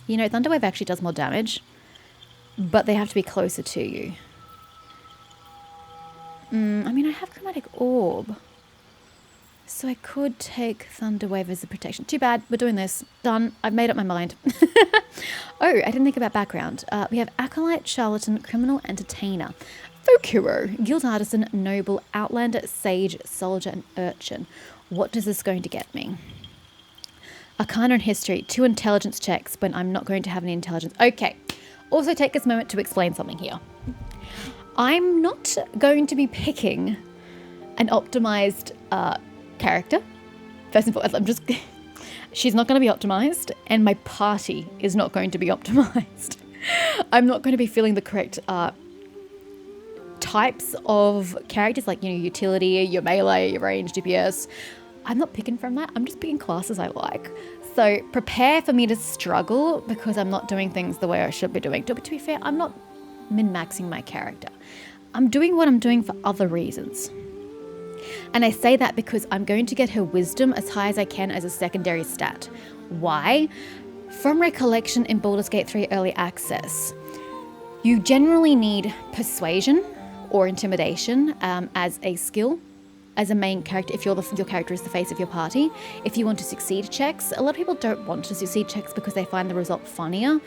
You know, Thunderwave actually does more damage, but they have to be closer to you. I mean, I have Chromatic Orb, so I could take Thunderwave as a protection. Too bad, we're doing this. Done. I've made up my mind. Oh, I didn't think about background. We have Acolyte, Charlatan, Criminal, Entertainer, Folk Hero, Guild Artisan, Noble, Outlander, Sage, Soldier, and Urchin. What is this going to get me? Arcana and History, 2 intelligence checks when I'm not going to have any intelligence. Okay. Also take this moment to explain something here. I'm not going to be picking an optimized character. First and foremost, she's not going to be optimized, and my party is not going to be optimized. I'm not going to be feeling the correct types of characters, like, you know, utility, your melee, your range, DPS. I'm not picking from that. I'm just picking classes I like. So prepare for me to struggle because I'm not doing things the way I should be doing. To be fair, I'm not min-maxing my character. I'm doing what I'm doing for other reasons. And I say that because I'm going to get her wisdom as high as I can as a secondary stat. Why? From recollection in Baldur's Gate 3 Early Access, you generally need persuasion or intimidation as a skill, as a main character, if your character is the face of your party. If you want to succeed checks, a lot of people don't want to succeed checks because they find the result funnier,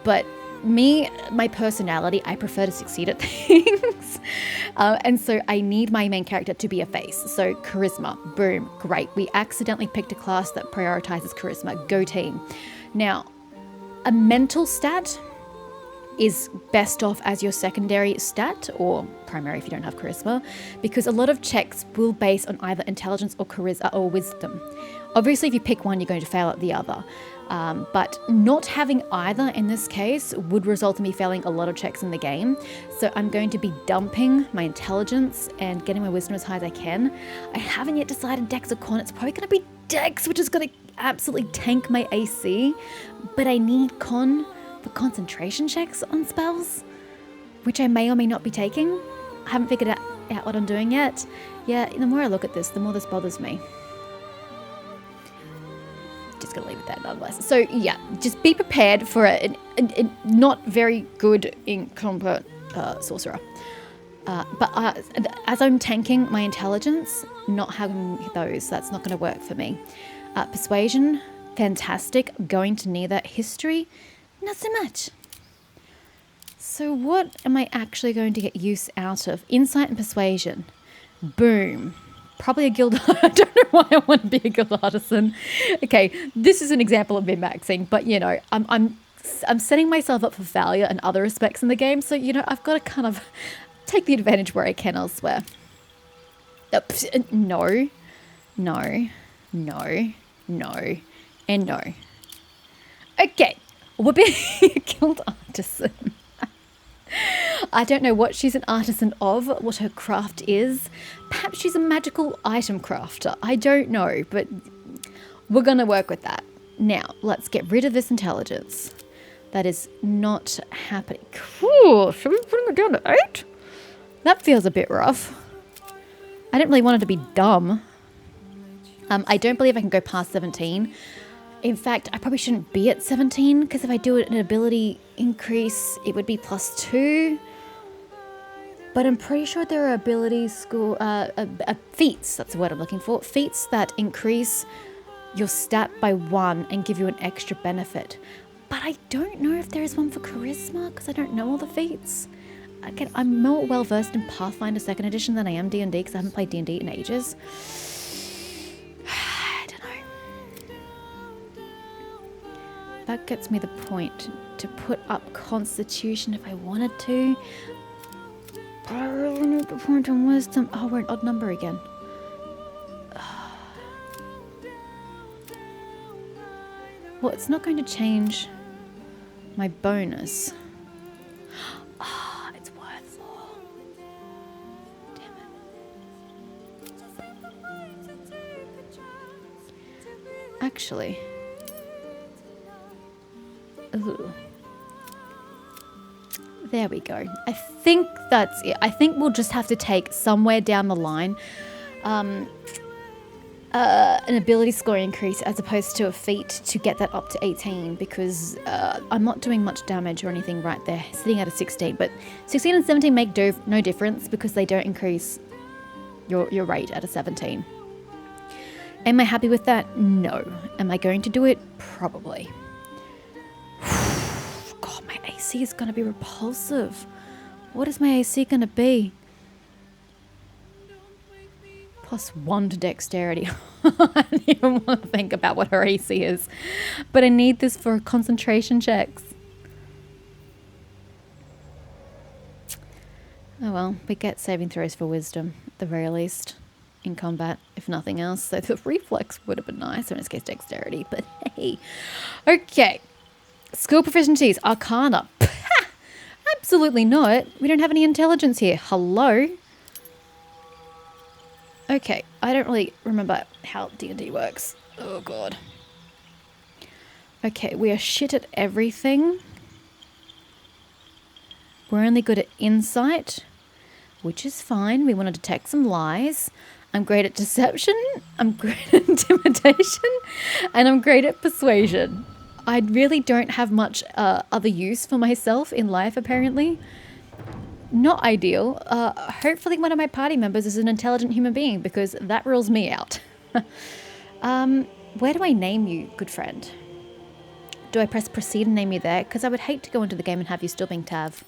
but me, my personality, I prefer to succeed at things. And so I need my main character to be a face. So charisma, boom, great. We accidentally picked a class that prioritizes charisma. Go team. Now, a mental stat is best off as your secondary stat, or primary if you don't have charisma, because a lot of checks will base on either intelligence or charisma or wisdom. Obviously, if you pick one, you're going to fail at the other. But not having either in this case would result in me failing a lot of checks in the game. So I'm going to be dumping my intelligence and getting my wisdom as high as I can. I haven't yet decided Dex or Con. It's probably going to be Dex, which is going to absolutely tank my AC. But I need Con for concentration checks on spells, which I may or may not be taking. I haven't figured out what I'm doing yet. Yeah, the more I look at this, the more this bothers me. Just gonna leave it there otherwise. So yeah, just be prepared for a not very good in combat sorcerer. But as I'm tanking my intelligence, not having those, that's not going to work for me. Persuasion, fantastic. Going to Neveah. History, not so much. So what am I actually going to get use out of? Insight and persuasion. Boom. Probably a guild. I don't know why I want to be a guild artisan. Okay, this is an example of min-maxing, but you know, I'm setting myself up for failure in other respects in the game. So you know, I've got to kind of take the advantage where I can elsewhere. No, no, no, no, and no. Okay, we're being a guild artisan. I don't know what she's an artisan of, what her craft is. Perhaps she's a magical item crafter. I don't know, but we're going to work with that. Now, let's get rid of this intelligence. That is not happening. Cool. Should we be putting it down to 8? That feels a bit rough. I didn't really want it to be dumb. I don't believe I can go past 17. In fact, I probably shouldn't be at 17 because if I do an ability increase, it would be +2. But I'm pretty sure there are feats, that's the word I'm looking for. Feats that increase your stat by 1 and give you an extra benefit. But I don't know if there is one for charisma because I don't know all the feats. Again, I'm more well versed in Pathfinder 2nd edition than I am D&D because I haven't played D&D in ages. I don't know. That gets me the point to put up Constitution if I wanted to. But I really need the point on Wisdom. Oh, we're an odd number again. Well, it's not going to change my bonus. Ah, it's worth more. Damn it. Actually. Ooh. There we go. I think that's it. I think we'll just have to take somewhere down the line an ability score increase as opposed to a feat to get that up to 18 because I'm not doing much damage or anything right there, sitting at a 16. But 16 and 17 make no difference because they don't increase your rate at a 17. Am I happy with that? No. Am I going to do it? Probably. God, my AC is going to be repulsive. What is my AC going to be? +1 to dexterity. I don't even want to think about what her AC is. But I need this for concentration checks. Oh well, we get saving throws for wisdom, at the very least, in combat, if nothing else. So the reflex would have been nice, or in this case dexterity, but hey. Okay. Skill proficiencies, Arcana. Absolutely not. We don't have any intelligence here. Hello? Okay, I don't really remember how D&D works. Oh god. Okay, we are shit at everything. We're only good at insight, which is fine. We want to detect some lies. I'm great at deception. I'm great at intimidation. And I'm great at persuasion. I really don't have much other use for myself in life, apparently. Not ideal. Hopefully one of my party members is an intelligent human being because that rules me out. Where do I name you, good friend? Do I press proceed and name you there? Because I would hate to go into the game and have you still being Tav.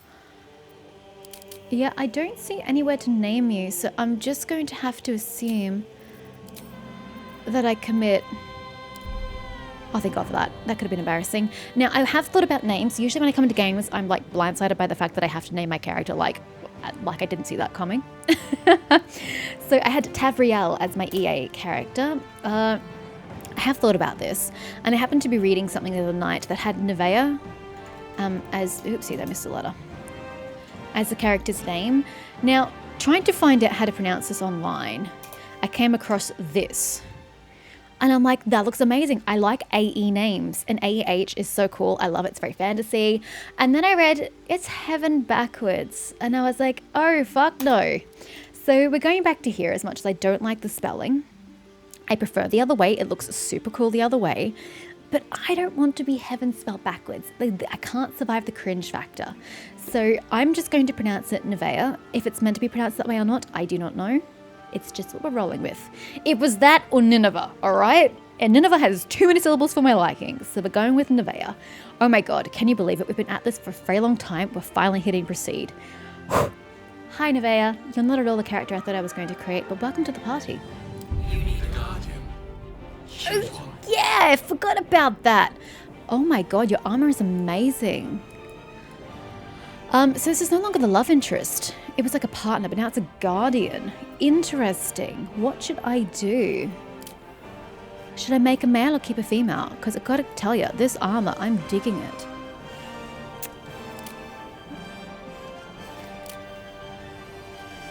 Yeah, I don't see anywhere to name you, so I'm just going to have to assume that I commit... Oh, thank God for that. That could have been embarrassing. Now, I have thought about names. Usually when I come into games, I'm like blindsided by the fact that I have to name my character like I didn't see that coming. So I had Tavriel as my EA character. I have thought about this, and I happened to be reading something the other night that had Neveah as... Oopsie, I missed a letter. As the character's name. Now, trying to find out how to pronounce this online, I came across this. And I'm like, that looks amazing. I like AE names. And AEH is so cool. I love it. It's very fantasy. And then I read, it's heaven backwards. And I was like, oh, fuck no. So we're going back to here as much as I don't like the spelling. I prefer the other way. It looks super cool the other way. But I don't want to be heaven spelled backwards. I can't survive the cringe factor. So I'm just going to pronounce it Neveah. If it's meant to be pronounced that way or not, I do not know. It's just what we're rolling with. It was that or Nineveh, all right? And Nineveh has too many syllables for my liking, so we're going with Neveah. Oh my god, can you believe it? We've been at this for a very long time. We're finally hitting proceed. Whew. Hi, Neveah. You're not at all the character I thought I was going to create, but welcome to the party. You need a guardian. Oh, yeah, I forgot about that. Oh my god, your armor is amazing. So this is no longer the love interest. It was like a partner, but now it's a guardian. Interesting. What should I do? Should I make a male or keep a female? Because I've got to tell you, this armor, I'm digging it.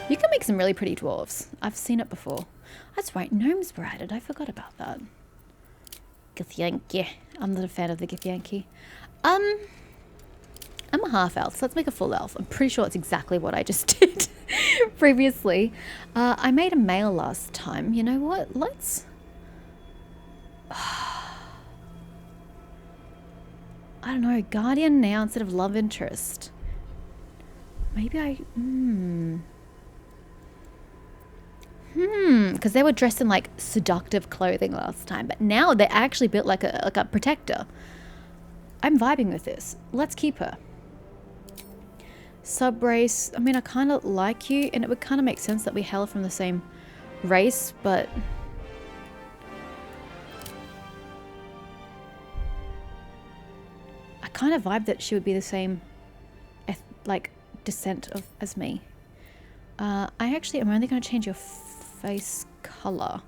You can make some really pretty dwarves. I've seen it before. That's right, gnomes were added. I forgot about that. Githyanki. I'm not a fan of the Githyanki. I'm a half elf, so let's make a full elf. I'm pretty sure it's exactly what I just did previously. I made a male last time. You know what? Let's... I don't know. Guardian now instead of love interest. Maybe I... Because they were dressed in like seductive clothing last time, but now they're actually built like a protector. I'm vibing with this. Let's keep her. Sub-race. I mean, I kind of like you, and it would kind of make sense that we hail from the same race, but... I kind of vibe that she would be the same, like, descent as me. I'm only going to change your face color.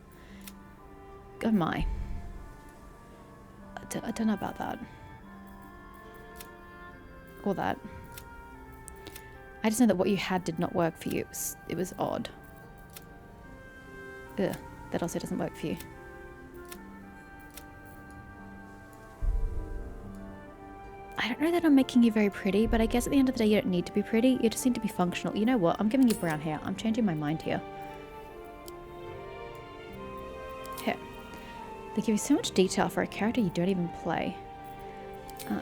Oh my. I don't know about that. Or that. I just know that what you had did not work for you. It was odd. Ugh, that also doesn't work for you. I don't know that I'm making you very pretty, but I guess at the end of the day you don't need to be pretty. You just need to be functional. You know what? I'm giving you brown hair. I'm changing my mind here. Here. They give you so much detail for a character you don't even play.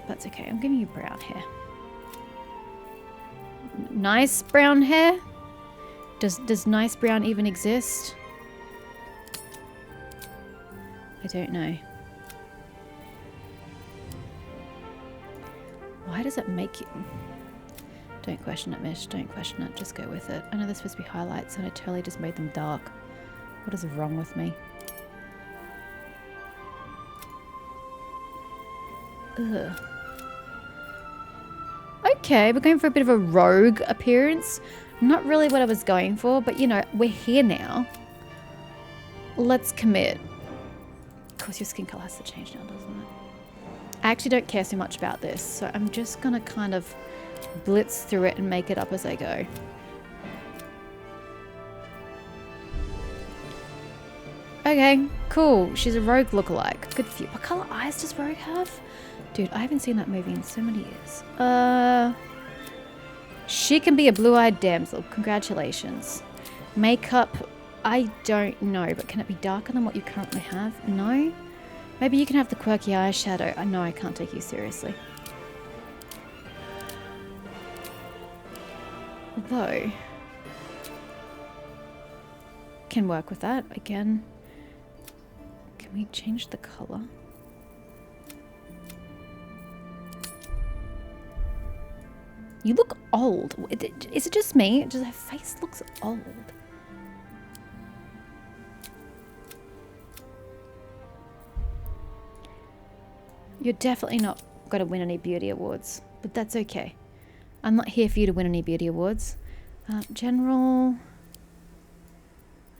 That's okay. I'm giving you brown hair. Nice brown hair? Does nice brown even exist? I don't know. Why does it make you... Don't question it, Mish. Don't question it. Just go with it. I know they're supposed to be highlights and I totally just made them dark. What is wrong with me? Ugh. Okay, we're going for a bit of a rogue appearance. Not really what I was going for, but you know, we're here now. Let's commit. Of course, your skin color has to change now, doesn't it? I actually don't care so much about this, so I'm just gonna kind of blitz through it and make it up as I go. Okay, cool. She's a rogue lookalike. Good for you. What color eyes does rogue have? Dude, I haven't seen that movie in so many years. She can be a blue-eyed damsel. Congratulations. Makeup, I don't know, but can it be darker than what you currently have? No? Maybe you can have the quirky eyeshadow. I know I can't take you seriously. Although, can work with that. Again, can we change the color? You look old. Is it just me? Just her face looks old. You're definitely not going to win any beauty awards, but that's okay. I'm not here for you to win any beauty awards. General...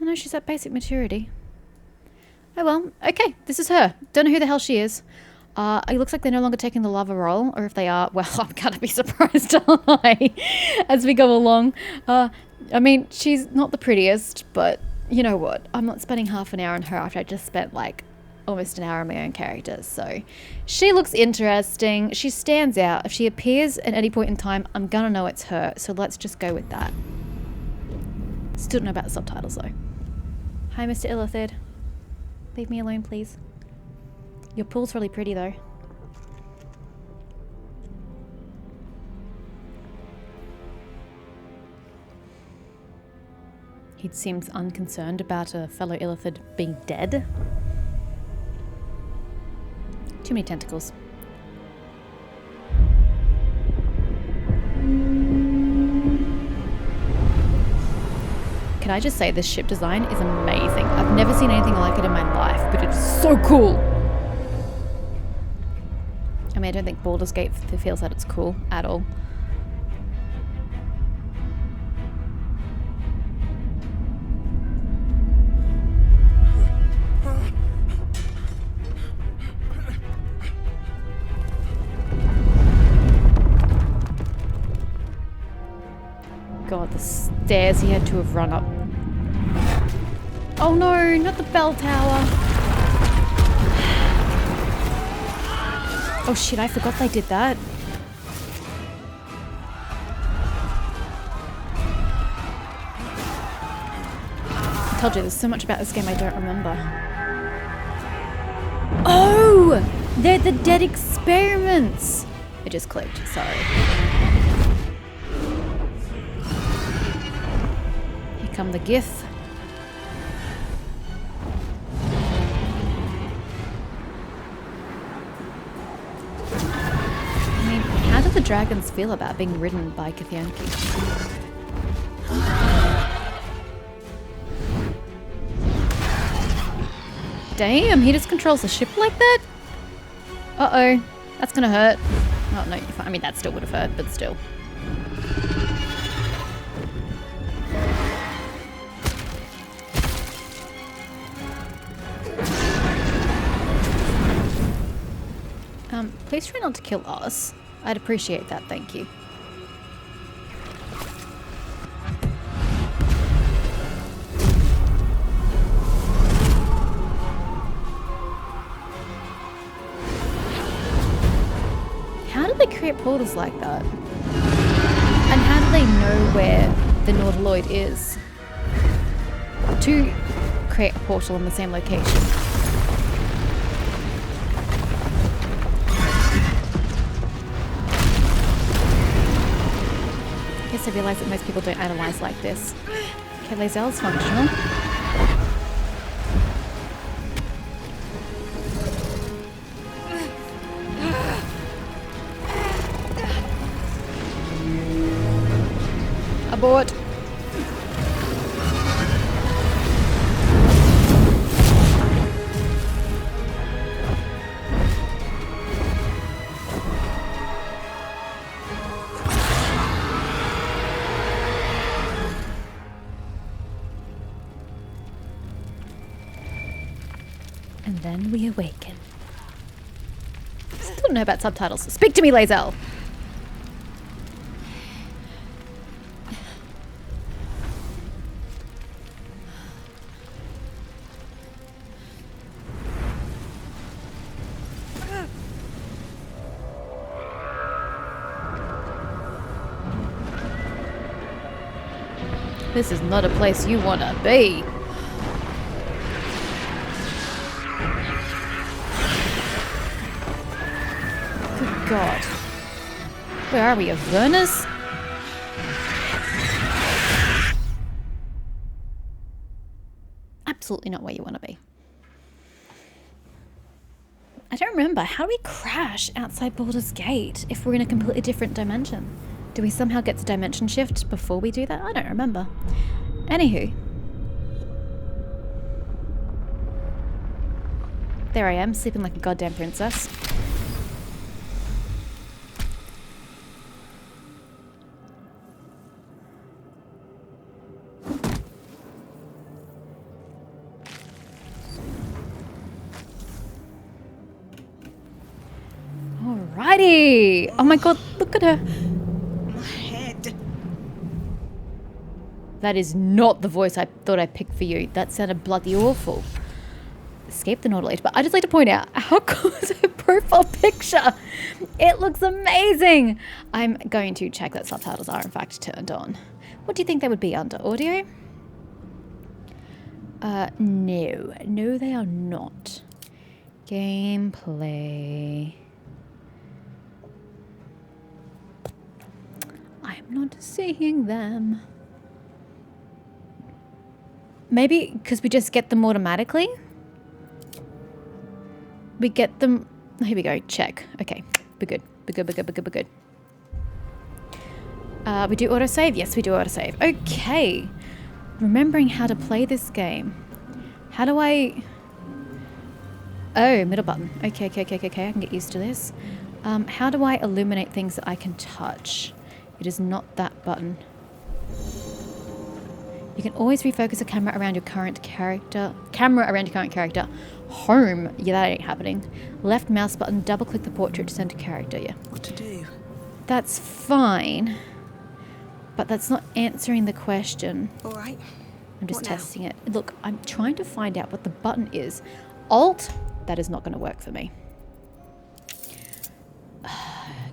I know she's at basic maturity. Oh well, okay, this is her. Don't know who the hell she is. It looks like they're no longer taking the lava roll, or if they are, well, I'm gonna be surprised, aren't I? As we go along. I mean, she's not the prettiest, but you know what? I'm not spending half an hour on her after I just spent like almost an hour on my own character. So she looks interesting. She stands out. If she appears at any point in time, I'm gonna know it's her. So let's just go with that. Still don't know about the subtitles though. Hi, Mr. Illithid. Leave me alone, please. Your pool's really pretty though. He seems unconcerned about a fellow illithid being dead. Too many tentacles. Can I just say this ship design is amazing. I've never seen anything like it in my life, but it's so cool. I mean, I don't think Baldur's Gate feels that it's cool at all. God, the stairs he had to have run up. Oh no, not the bell tower. Oh shit, I forgot they did that. Told you, there's so much about this game I don't remember. Oh! They're the dead experiments! It just clicked, sorry. Here come the gith. I mean, how do the dragons feel about being ridden by Githyanki? Damn, he just controls the ship like that? Uh-oh. That's gonna hurt. Oh, no, you're fine. I mean, that still would have hurt, but still. Please try not to kill us. I'd appreciate that, thank you. How do they create portals like that? And how do they know where the Nautiloid is to create a portal in the same location? I guess I realise that most people don't analyse like this. Okay, Lae'zel's functional. Abort. And then we awaken. Still don't know about subtitles. Speak to me, Lae'zel! This is not a place you want to be. Good God. Where are we, Avernus? Absolutely not where you want to be. I don't remember. How do we crash outside Baldur's Gate if we're in a completely different dimension? Do we somehow get to dimension shift before we do that? I don't remember. Anywho. There I am, sleeping like a goddamn princess. Alrighty! Oh my god, look at her! That is not the voice I thought I picked for you. That sounded bloody awful. Escape the Nautiloid. But I just like to point out, how cool is her profile picture? It looks amazing. I'm going to check that subtitles are in fact turned on. What do you think they would be under? Audio? No. No, they are not. Gameplay. I'm not seeing them. Maybe because we just get them automatically? We get them... Here we go. Check. Okay. We're good. We're good, we're good, we're good, we're good. We do autosave? Yes, we do autosave. Okay. Remembering how to play this game. How do I... Oh, middle button. Okay, okay, okay, okay. I can get used to this. How do I illuminate things that I can touch? It is not that button. You can always refocus a camera around your current character. Home. Yeah, that ain't happening. Left mouse button, double click the portrait to send to character. Yeah. What to do? That's fine. But that's not answering the question. All right. I'm just What now? testing it. Look, I'm trying to find out what the button is. Alt, that is not going to work for me.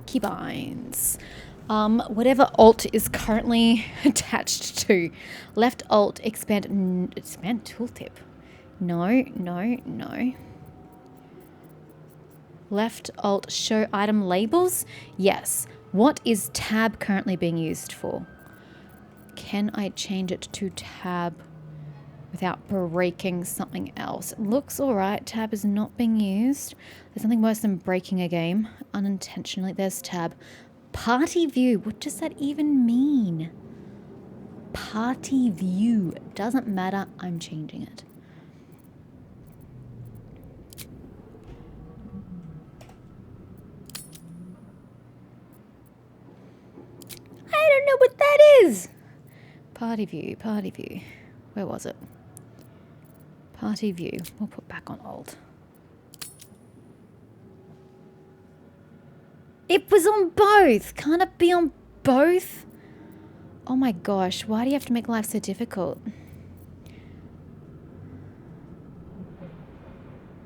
Keybinds. Whatever alt is currently attached to. Left alt, expand tooltip. No. Left alt, show item labels. Yes. What is tab currently being used for? Can I change it to tab without breaking something else? It looks alright. Tab is not being used. There's nothing worse than breaking a game unintentionally. There's tab. Party view. What does that even mean? Party view. Doesn't matter. I'm changing it. I don't know what that is. Party view. Where was it? Party view. We'll put back on alt. It was on both. Can't it be on both? Oh my gosh. Why do you have to make life so difficult?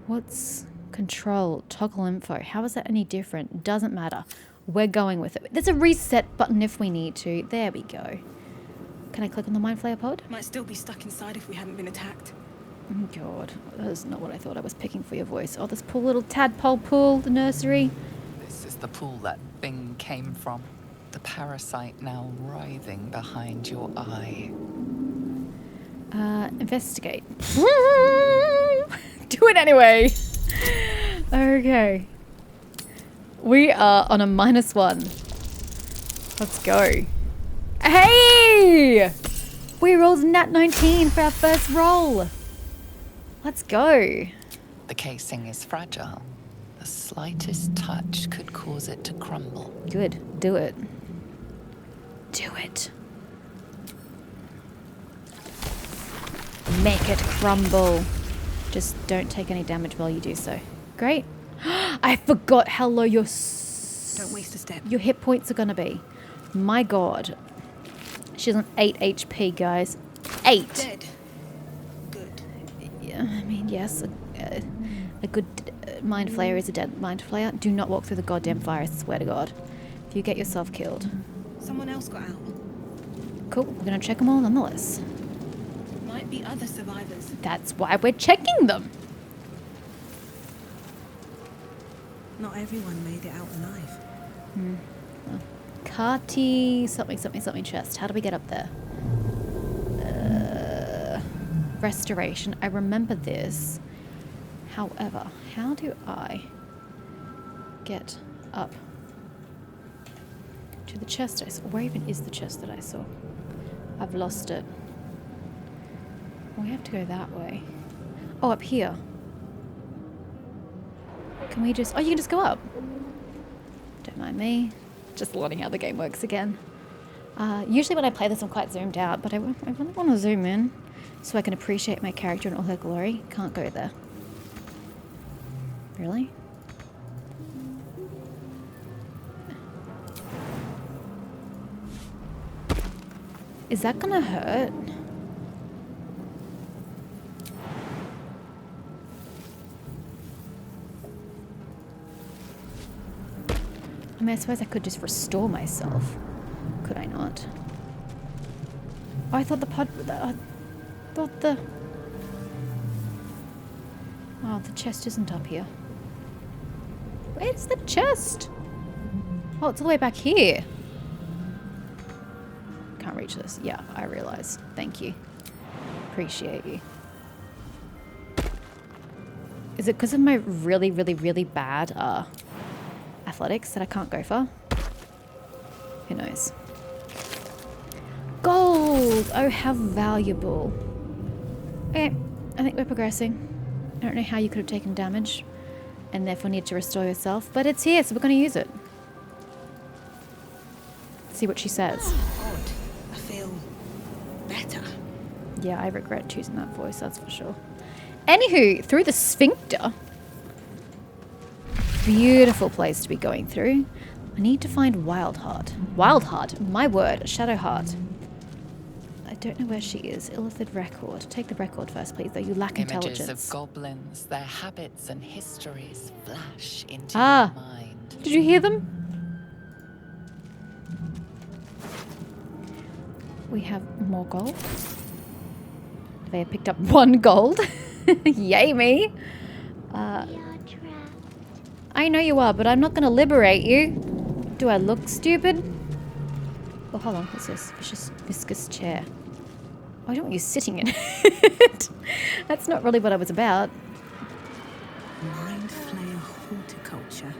What's control? Toggle info. How is that any different? Doesn't matter. We're going with it. There's a reset button if we need to. There we go. Can I click on the Mind Flayer pod? Might still be stuck inside if we hadn't been attacked. Oh God. That is not what I thought I was picking for your voice. Oh, this poor little tadpole pool, the nursery. This is the pool that thing came from. The parasite now writhing behind your eye. Investigate. Do it anyway. Okay. We are on a -1. Let's go. Hey! We rolled nat 19 for our first roll. Let's go. The casing is fragile. The slightest touch could cause it to crumble. Good. Do it. Do it. Make it crumble. Just don't take any damage while you do so. Great. I forgot how low your Don't waste a step. your hit points are gonna be. My God. She's on 8 HP, guys. 8. Dead. Good. Yeah, I mean, yes. A good mind flayer is a dead mind flayer. Do not walk through the goddamn fire, I swear to God. If you get yourself killed. Someone else got out. Cool. We're gonna check them all nonetheless. Might be other survivors. That's why we're checking them. Not everyone made it out alive. Carty something chest. How do we get up there? Restoration. I remember this. However, how do I get up to the chest I saw? Where even is the chest that I saw? I've lost it. We have to go that way. Oh, up here. Can we just... Oh, you can just go up. Don't mind me. Just learning how the game works again. Usually when I play this, I'm quite zoomed out, but I really want to zoom in so I can appreciate my character in all her glory. Can't go there. Really? Is that gonna hurt? I mean, I suppose I could just restore myself. Could I not? Oh, I thought the pod... I thought the... Oh, the chest isn't up here. Where's the chest? Oh, it's all the way back here. Can't reach this. Yeah, I realise. Thank you. Appreciate you. Is it because of my really, really, really bad athletics that I can't go far? Who knows? Gold! Oh, how valuable. Okay, I think we're progressing. I don't know how you could have taken damage and therefore need to restore yourself, but it's here, so we're going to use it. See what she says. Odd. I feel better. Yeah, I regret choosing that voice, that's for sure. Anywho, through the sphincter. Beautiful place to be going through. I need to find Wild Heart. Wild Heart, my word, Shadow Heart. I don't know where she is. Illithid record. Take the record first, please, though you lack intelligence. Images of goblins, their habits and histories flash into Ah. your mind. Did you hear them? we have more gold. They picked up 1 gold. Yay me. I know you are, but I'm not going to liberate you. Do I look stupid? Oh, hold on. What's this? Viscous chair. Oh, I don't want you sitting in it. That's not really what I was about. Mind flayer horticulture.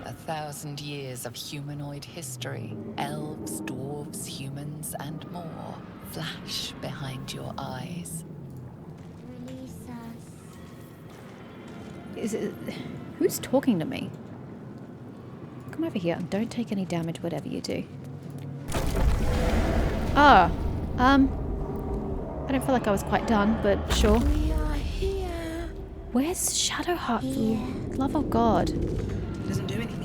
1,000 years of humanoid history. Elves, dwarves, humans, and more flash behind your eyes. Release us. Is it... Who's talking to me? Come over here and don't take any damage whatever you do. Oh. I don't feel like I was quite done, but sure. We are here. Where's Shadowheart? For love of God. Doesn't do anything.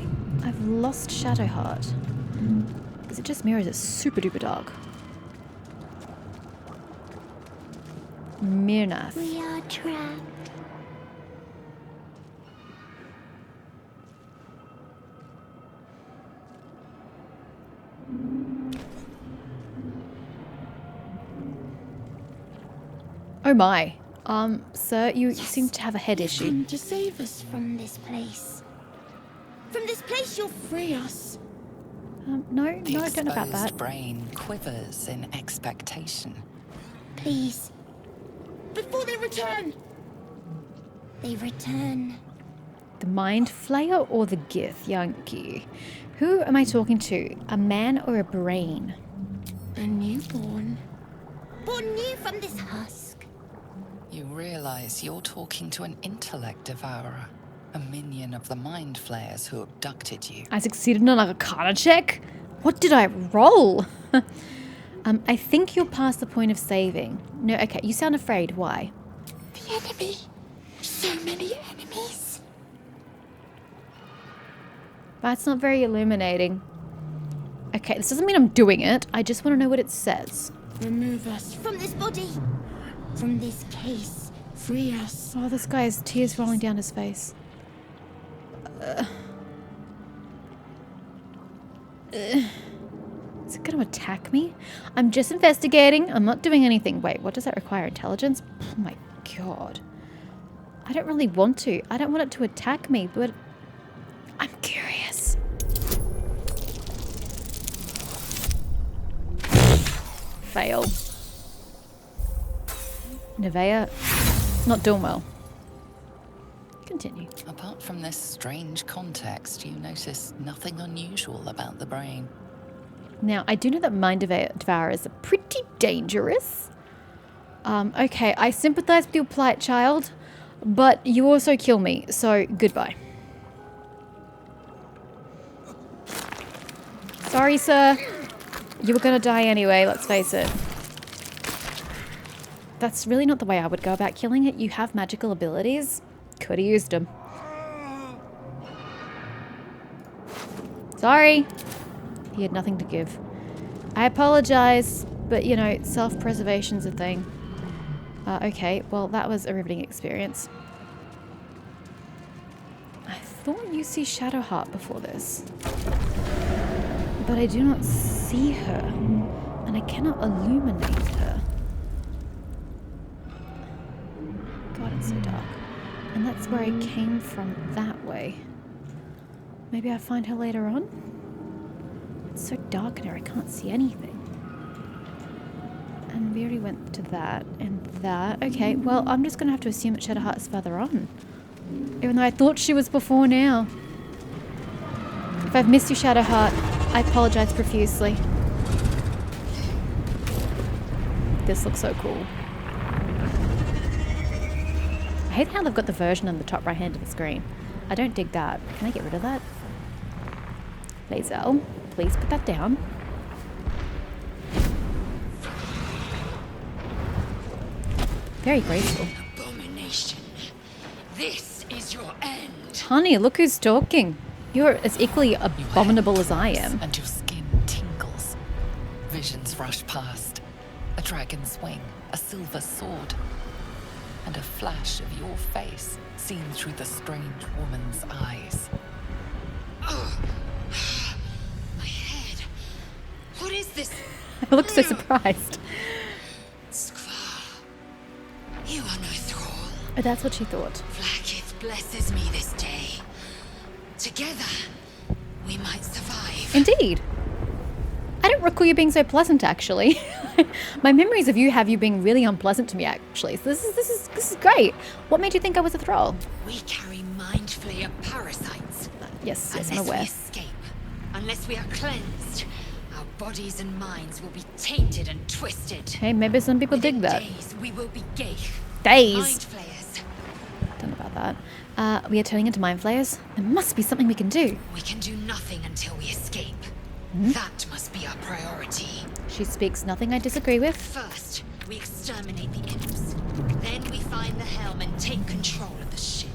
I've lost Shadowheart. Because it just mirrors it's super duper dark. Mirnath. We are trapped. Oh my. Sir, you seem to have a head issue. Come to save us from this place. From this place, you'll free us. No, The I don't know about exposed that. brain quivers in expectation. Please. Before they return. They return. The Mind Flayer or the Gith, Yankee? Who am I talking to? A man or a brain? A newborn. Born new from this husk. You realize you're talking to an intellect devourer, a minion of the mind flayers who abducted you. I succeeded on an Arcana check? What did I roll? I think you're past the point of saving. No, okay, you sound afraid. Why? The enemy. So many enemies. That's not very illuminating. Okay, this doesn't mean I'm doing it. I just want to know what it says. Remove us from this body. From this case. Free us. Oh, this guy has tears rolling down his face. Is it going to attack me? I'm just investigating. I'm not doing anything. Wait, what does that require? Intelligence? Oh my god. I don't really want to. I don't want it to attack me, but I'm curious. Fail. Neveah, not doing well. Continue. Apart from this strange context, you notice nothing unusual about the brain. Now, I do know that Mind Devourers are pretty dangerous. Okay, I sympathize with your plight, child, but you also kill me, so goodbye. Sorry, sir. You were gonna die anyway, let's face it. That's really not the way I would go about killing it. You have magical abilities. Could have used them. Sorry. He had nothing to give. I apologize, but you know, self-preservation's a thing. Okay, well that was a riveting experience. I thought you see Shadowheart before this. But I do not see her, and I cannot illuminate her. God, it's so dark. And that's where I came from that way. Maybe I'll find her later on? It's so dark in here, I can't see anything. And we already went to that and that. Okay, well, I'm just going to have to assume that Shadowheart is further on. Even though I thought she was before now. If I've missed you, Shadowheart, I apologize profusely. This looks so cool. I hate how they've got the version on the top right hand of the screen. I don't dig that. Can I get rid of that? Lazel, please put that down. Very graceful. Abomination. This is your end. Honey, look who's talking. You're as equally abominable as I am. And your skin tingles. Visions rush past. A dragon's wing, a silver sword, and a flash of your face seen through the strange woman's eyes. Oh. My head. this? I look so surprised. Skvar, you are no thrall. Oh, that's what she thought. Vlaakith blesses me this day. Together, we might survive. Indeed. I don't recall you being so pleasant, actually. My memories of you have you being really unpleasant to me, actually. So this is great. What made you think I was a thrall? We carry mind flayer parasites. Yes, I'm Unless aware. we escape, unless we are cleansed, our bodies and minds will be tainted and twisted. Hey, maybe some people dig that. Days, we will be Gaith. Days. Mind flayers. Don't know about that. We are turning into mind flayers. There must be something we can do. We can do nothing until we escape. That must be our priority. She speaks nothing I disagree with. First, we exterminate the imps. Then we find the helm and take control of the ship.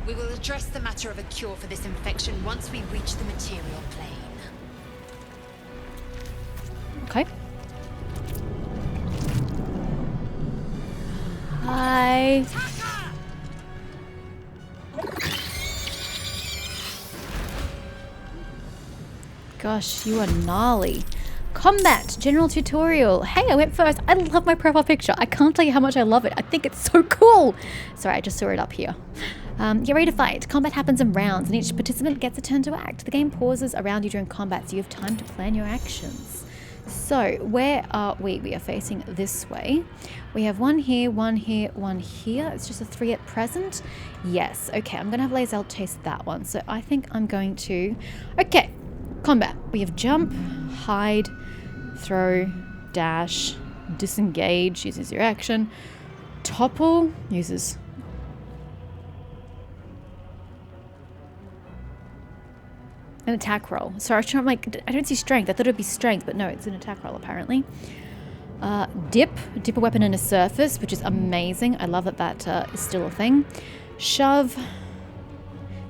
We will address the matter of a cure for this infection once we reach the material plane. Okay. Hi. Gosh, you are gnarly. Combat, general tutorial. Hey, I went first. I love my profile picture. I can't tell you how much I love it. I think it's so cool. Sorry, I just saw it up here. Get ready to fight. Combat happens in rounds and each participant gets a turn to act. The game pauses around you during combat so you have time to plan your actions. So, where are we? We are facing this way. We have one here, one here, one here. It's just a 3 at present. Yes, okay, I'm going to have Lae'zel taste that one. So I think I'm going to... Okay, combat. We have jump, hide, throw, dash, disengage, uses your action. Topple, uses... an attack roll. Sorry, I was trying, like, I don't see strength. I thought it would be strength, but no, it's an attack roll apparently. Dip a weapon in a surface, which is amazing. I love that that is still a thing. Shove,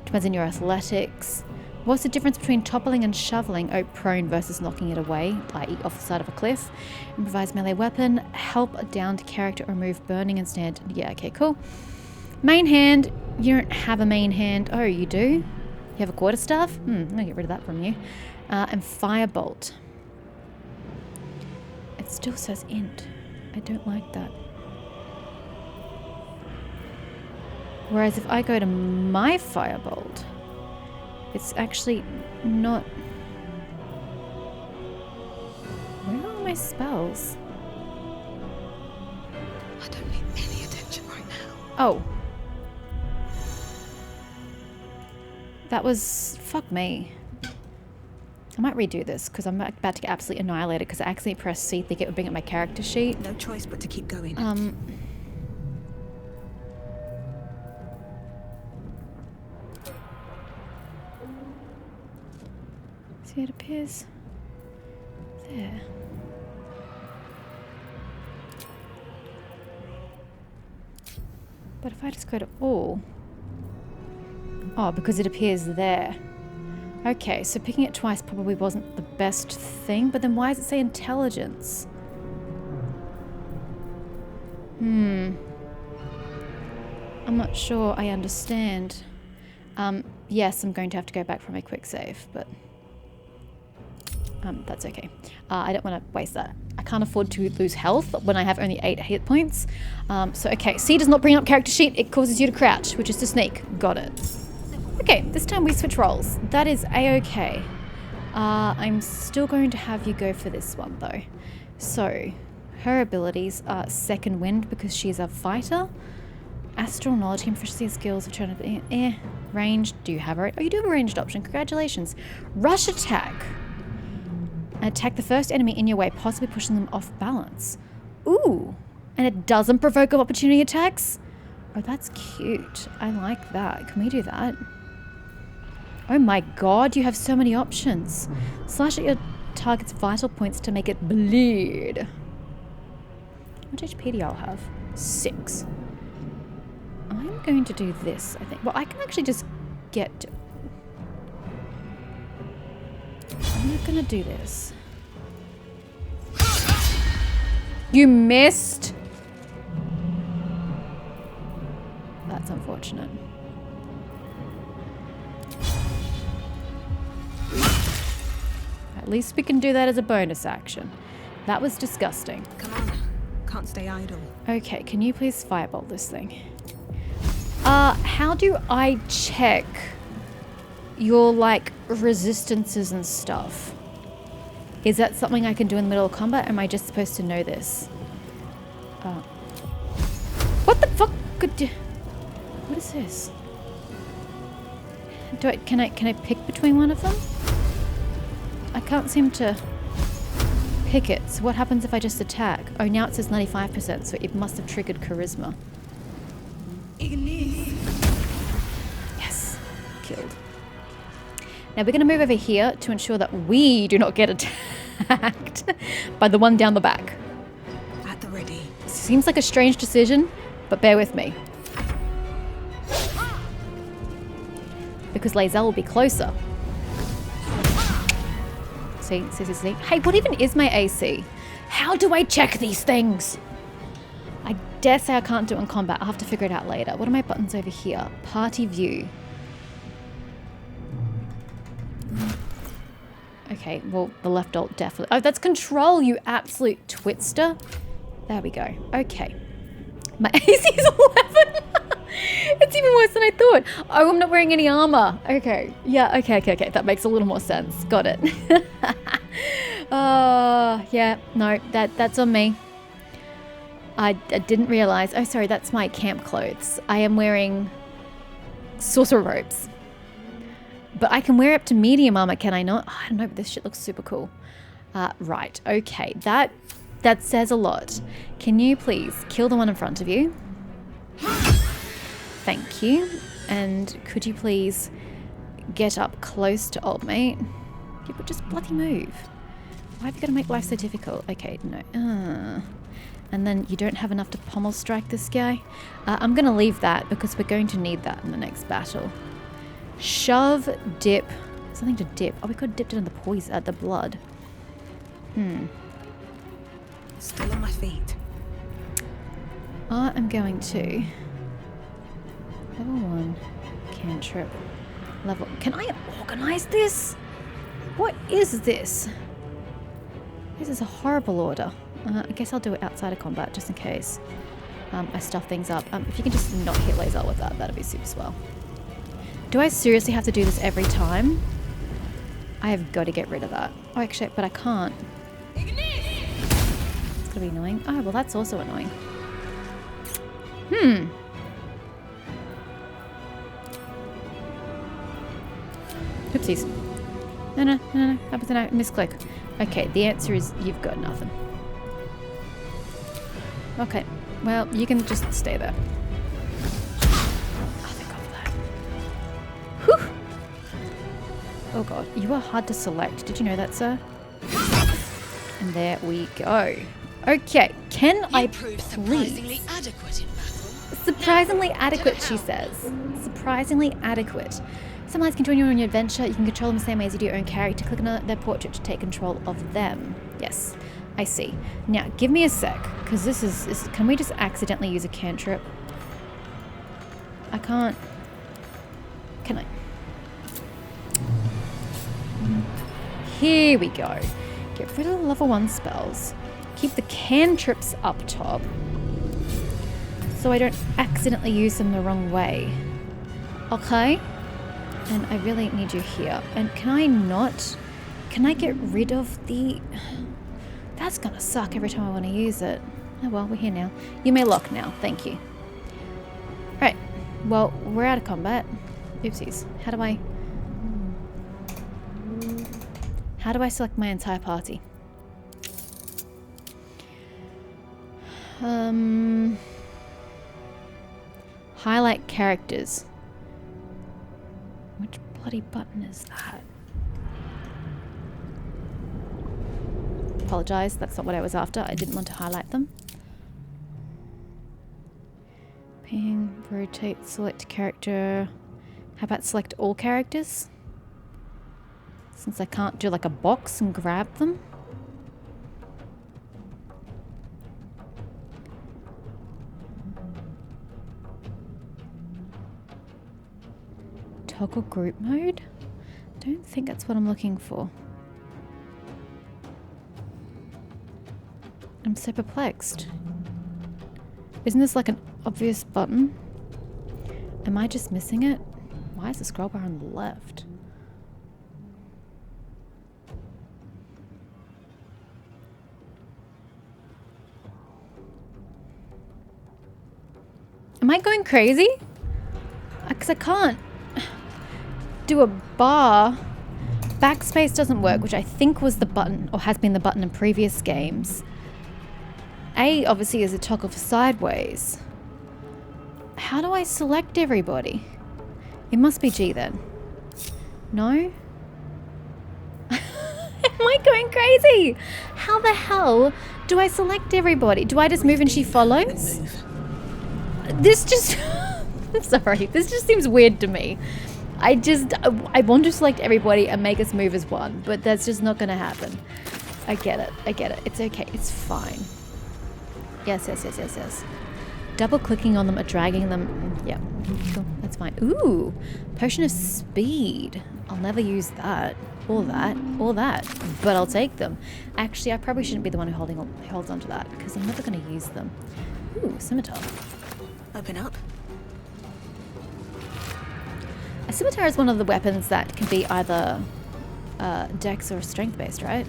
depends on your athletics. What's the difference between toppling and shoveling? Oh, prone versus knocking it away, i.e. off the side of a cliff. Improvise melee weapon, help a downed character remove burning and stand. Yeah, okay, cool. Main hand, you don't have a main hand. Oh, you do? You have a quarterstaff? I'm gonna get rid of that from you. And firebolt. It still says int. I don't like that. Whereas if I go to my firebolt, it's actually not... Where are my spells? I don't need any attention right now. Oh. That was... Fuck me. I might redo this, because I'm about to get absolutely annihilated, because I accidentally pressed C thinking it would bring up my character sheet. No choice but to keep going. See, it appears... there. But if I just go to all... Oh, because it appears there. Okay, so picking it twice probably wasn't the best thing, but then why does it say intelligence? I'm not sure I understand. Yes, I'm going to have to go back for my quick save, but... that's okay. I don't want to waste that. I can't afford to lose health when I have only 8 hit points. So, okay, C does not bring up character sheet. It causes you to crouch, which is to sneak. Got it. Okay, this time we switch roles. That is a-okay. I'm still going to have you go for this one, though. So, her abilities are Second Wind because she's a fighter. Astral Knowledge, Proficiency skills of trying to... Ranged, do you have it? Oh, you do have a ranged option. Congratulations. Rush Attack. Attack the first enemy in your way, possibly pushing them off balance. Ooh, and it doesn't provoke opportunity attacks? Oh, that's cute. I like that. Can we do that? Oh my god, you have so many options. Slash at your target's vital points to make it bleed. How much HP do y'all have? 6. I'm going to do this, I think. Well, I can actually just get to... I'm not gonna do this. You missed? That's unfortunate. Right, least we can do that as a bonus action. That was disgusting. Come on. Can't stay idle. Okay, can you please firebolt this thing? How do I check your, like, resistances and stuff? Is that something I can do in the middle of combat? Am I just supposed to know this? What the fuck? What is this? Can I pick between one of them? I can't seem to pick it. So what happens if I just attack? Oh, now it says 95%, so it must have triggered charisma. Yes, killed. Now we're going to move over here to ensure that we do not get attacked by the one down the back. At the ready. Seems like a strange decision, but bear with me. Because Lae'zel will be closer. See. Hey, what even is my AC? How do I check these things? I dare say I can't do it in combat. I'll have to figure it out later. What are my buttons over here? Party view. Okay, well, the left alt definitely... Oh, that's control, you absolute twitster. There we go. Okay. My AC is 11. It's even worse than I thought. Oh, I'm not wearing any armor. Okay. Yeah, okay. That makes a little more sense. Got it. Yeah, no, that's on me. I didn't realize. Oh, sorry, that's my camp clothes. I am wearing sorcerer robes. But I can wear up to medium armor, can I not? Oh, I don't know, but this shit looks super cool. Right, okay. That says a lot. Can you please kill the one in front of you? Thank you. And could you please get up close to old mate? Yeah, but just bloody move. Why have you got to make life so difficult? Okay, no. And then you don't have enough to pommel strike this guy. I'm going to leave that because we're going to need that in the next battle. Shove, dip. Something to dip. Oh, we could have dipped it in the poison, the blood. Still on my feet. I am going to... Level 1. Cantrip. Level... Can I organize this? What is this? This is a horrible order. I guess I'll do it outside of combat just in case I stuff things up. If you can just not hit Lae'zel with that, that'd be super swell. Do I seriously have to do this every time? I have got to get rid of that. Oh, actually, but I can't. It's gonna be annoying. Oh, well, that's also annoying. Oopsies. No. That was a misclick. Okay, the answer is you've got nothing. Okay, well, you can just stay there. Oh, thank God for that. Whew! Oh God, you are hard to select. Did you know that, sir? And there we go. Okay, can I please... Surprisingly adequate in battle. Surprisingly adequate, she says. Surprisingly adequate. Some allies can join you on your adventure. You can control them the same way as you do your own character. Click on their portrait to take control of them. Yes, I see. Now, give me a sec, because this is... Can we just accidentally use a cantrip? I can't... Can I? Here we go. Get rid of the level 1 spells. Keep the cantrips up top, so I don't accidentally use them the wrong way. Okay? And I really need you here. And can I not... Can I get rid of the... That's gonna suck every time I want to use it. Oh well, we're here now. You may lock now. Thank you. Right. Well, we're out of combat. Oopsies. How do I select my entire party? Highlight characters. Which bloody button is that? Apologize, that's not what I was after. I didn't want to highlight them. Ping, rotate, select character. How about select all characters? Since I can't do like a box and grab them. Toggle group mode? Don't think that's what I'm looking for. I'm so perplexed. Isn't this like an obvious button? Am I just missing it? Why is the scroll bar on the left? Am I going crazy? Because I can't do a bar. Backspace doesn't work, which I think was the button, or has been the button in previous games. A obviously is a toggle for sideways. How do I select everybody? It must be G then. No? Am I going crazy? How the hell do I select everybody? Do I just move and she follows? This just... I'm sorry. This just seems weird to me. I want to select everybody and make us move as one, but that's just not going to happen. I get it. I get it. It's okay. It's fine. Yes, yes, yes, yes, yes. Double clicking on them or dragging them. Yeah, cool. That's fine. Ooh, potion of speed. I'll never use that. Or that. Or that. But I'll take them. Actually, I probably shouldn't be the one who holds on to that because I'm never going to use them. Ooh, scimitar. Open up. A scimitar is one of the weapons that can be either dex or strength based, right?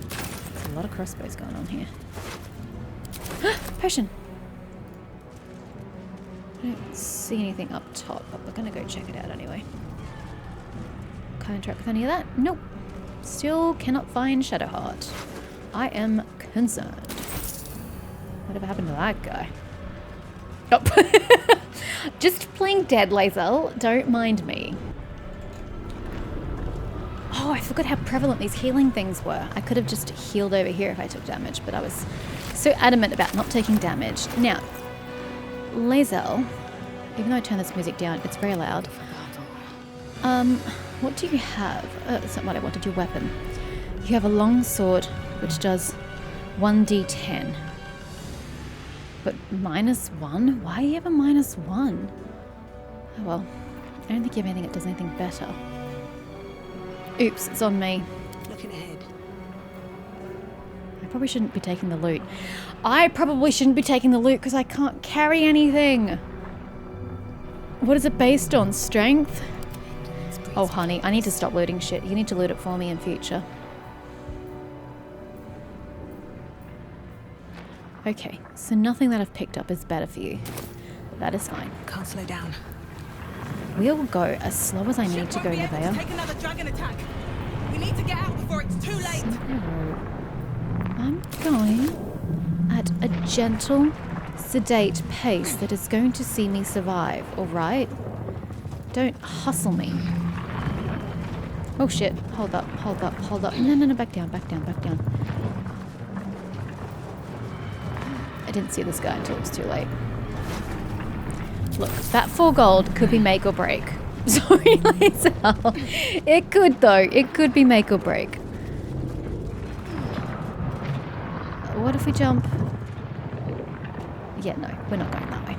There's a lot of crossbows going on here. Potion! I don't see anything up top, but we're gonna go check it out anyway. Can't interact with any of that? Nope. Still cannot find Shadowheart. I am concerned. Whatever happened to that guy? Oh. Just playing dead, Lazel. Don't mind me. Oh, I forgot how prevalent these healing things were. I could have just healed over here if I took damage, but I was so adamant about not taking damage. Now, Lazel, even though I turn this music down, it's very loud. What do you have? That's not what I wanted, your weapon. You have a long sword, which does 1d10. But -1? Why do you have a -1? Oh well, I don't think you have anything that does anything better. Oops, it's on me. Looking ahead. I probably shouldn't be taking the loot. I probably shouldn't be taking the loot because I can't carry anything. What is it based on? Strength? Oh honey, I need to stop looting shit. You need to loot it for me in future. Okay, so nothing that I've picked up is better for you. That is fine. Can't slow down. We'll go as slow as I need to go, Neveah. Take another dragon attack. We need to get out before it's too late. I'm going at a gentle, sedate pace that is going to see me survive, alright? Don't hustle me. Oh shit, hold up, hold up, hold up. No, no, no, back down, back down, back down. I didn't see this guy until it was too late. Look, that 4 gold could be make or break. Sorry, Lazel. It could though. It could be make or break. What if we jump? Yeah, no, we're not going that way.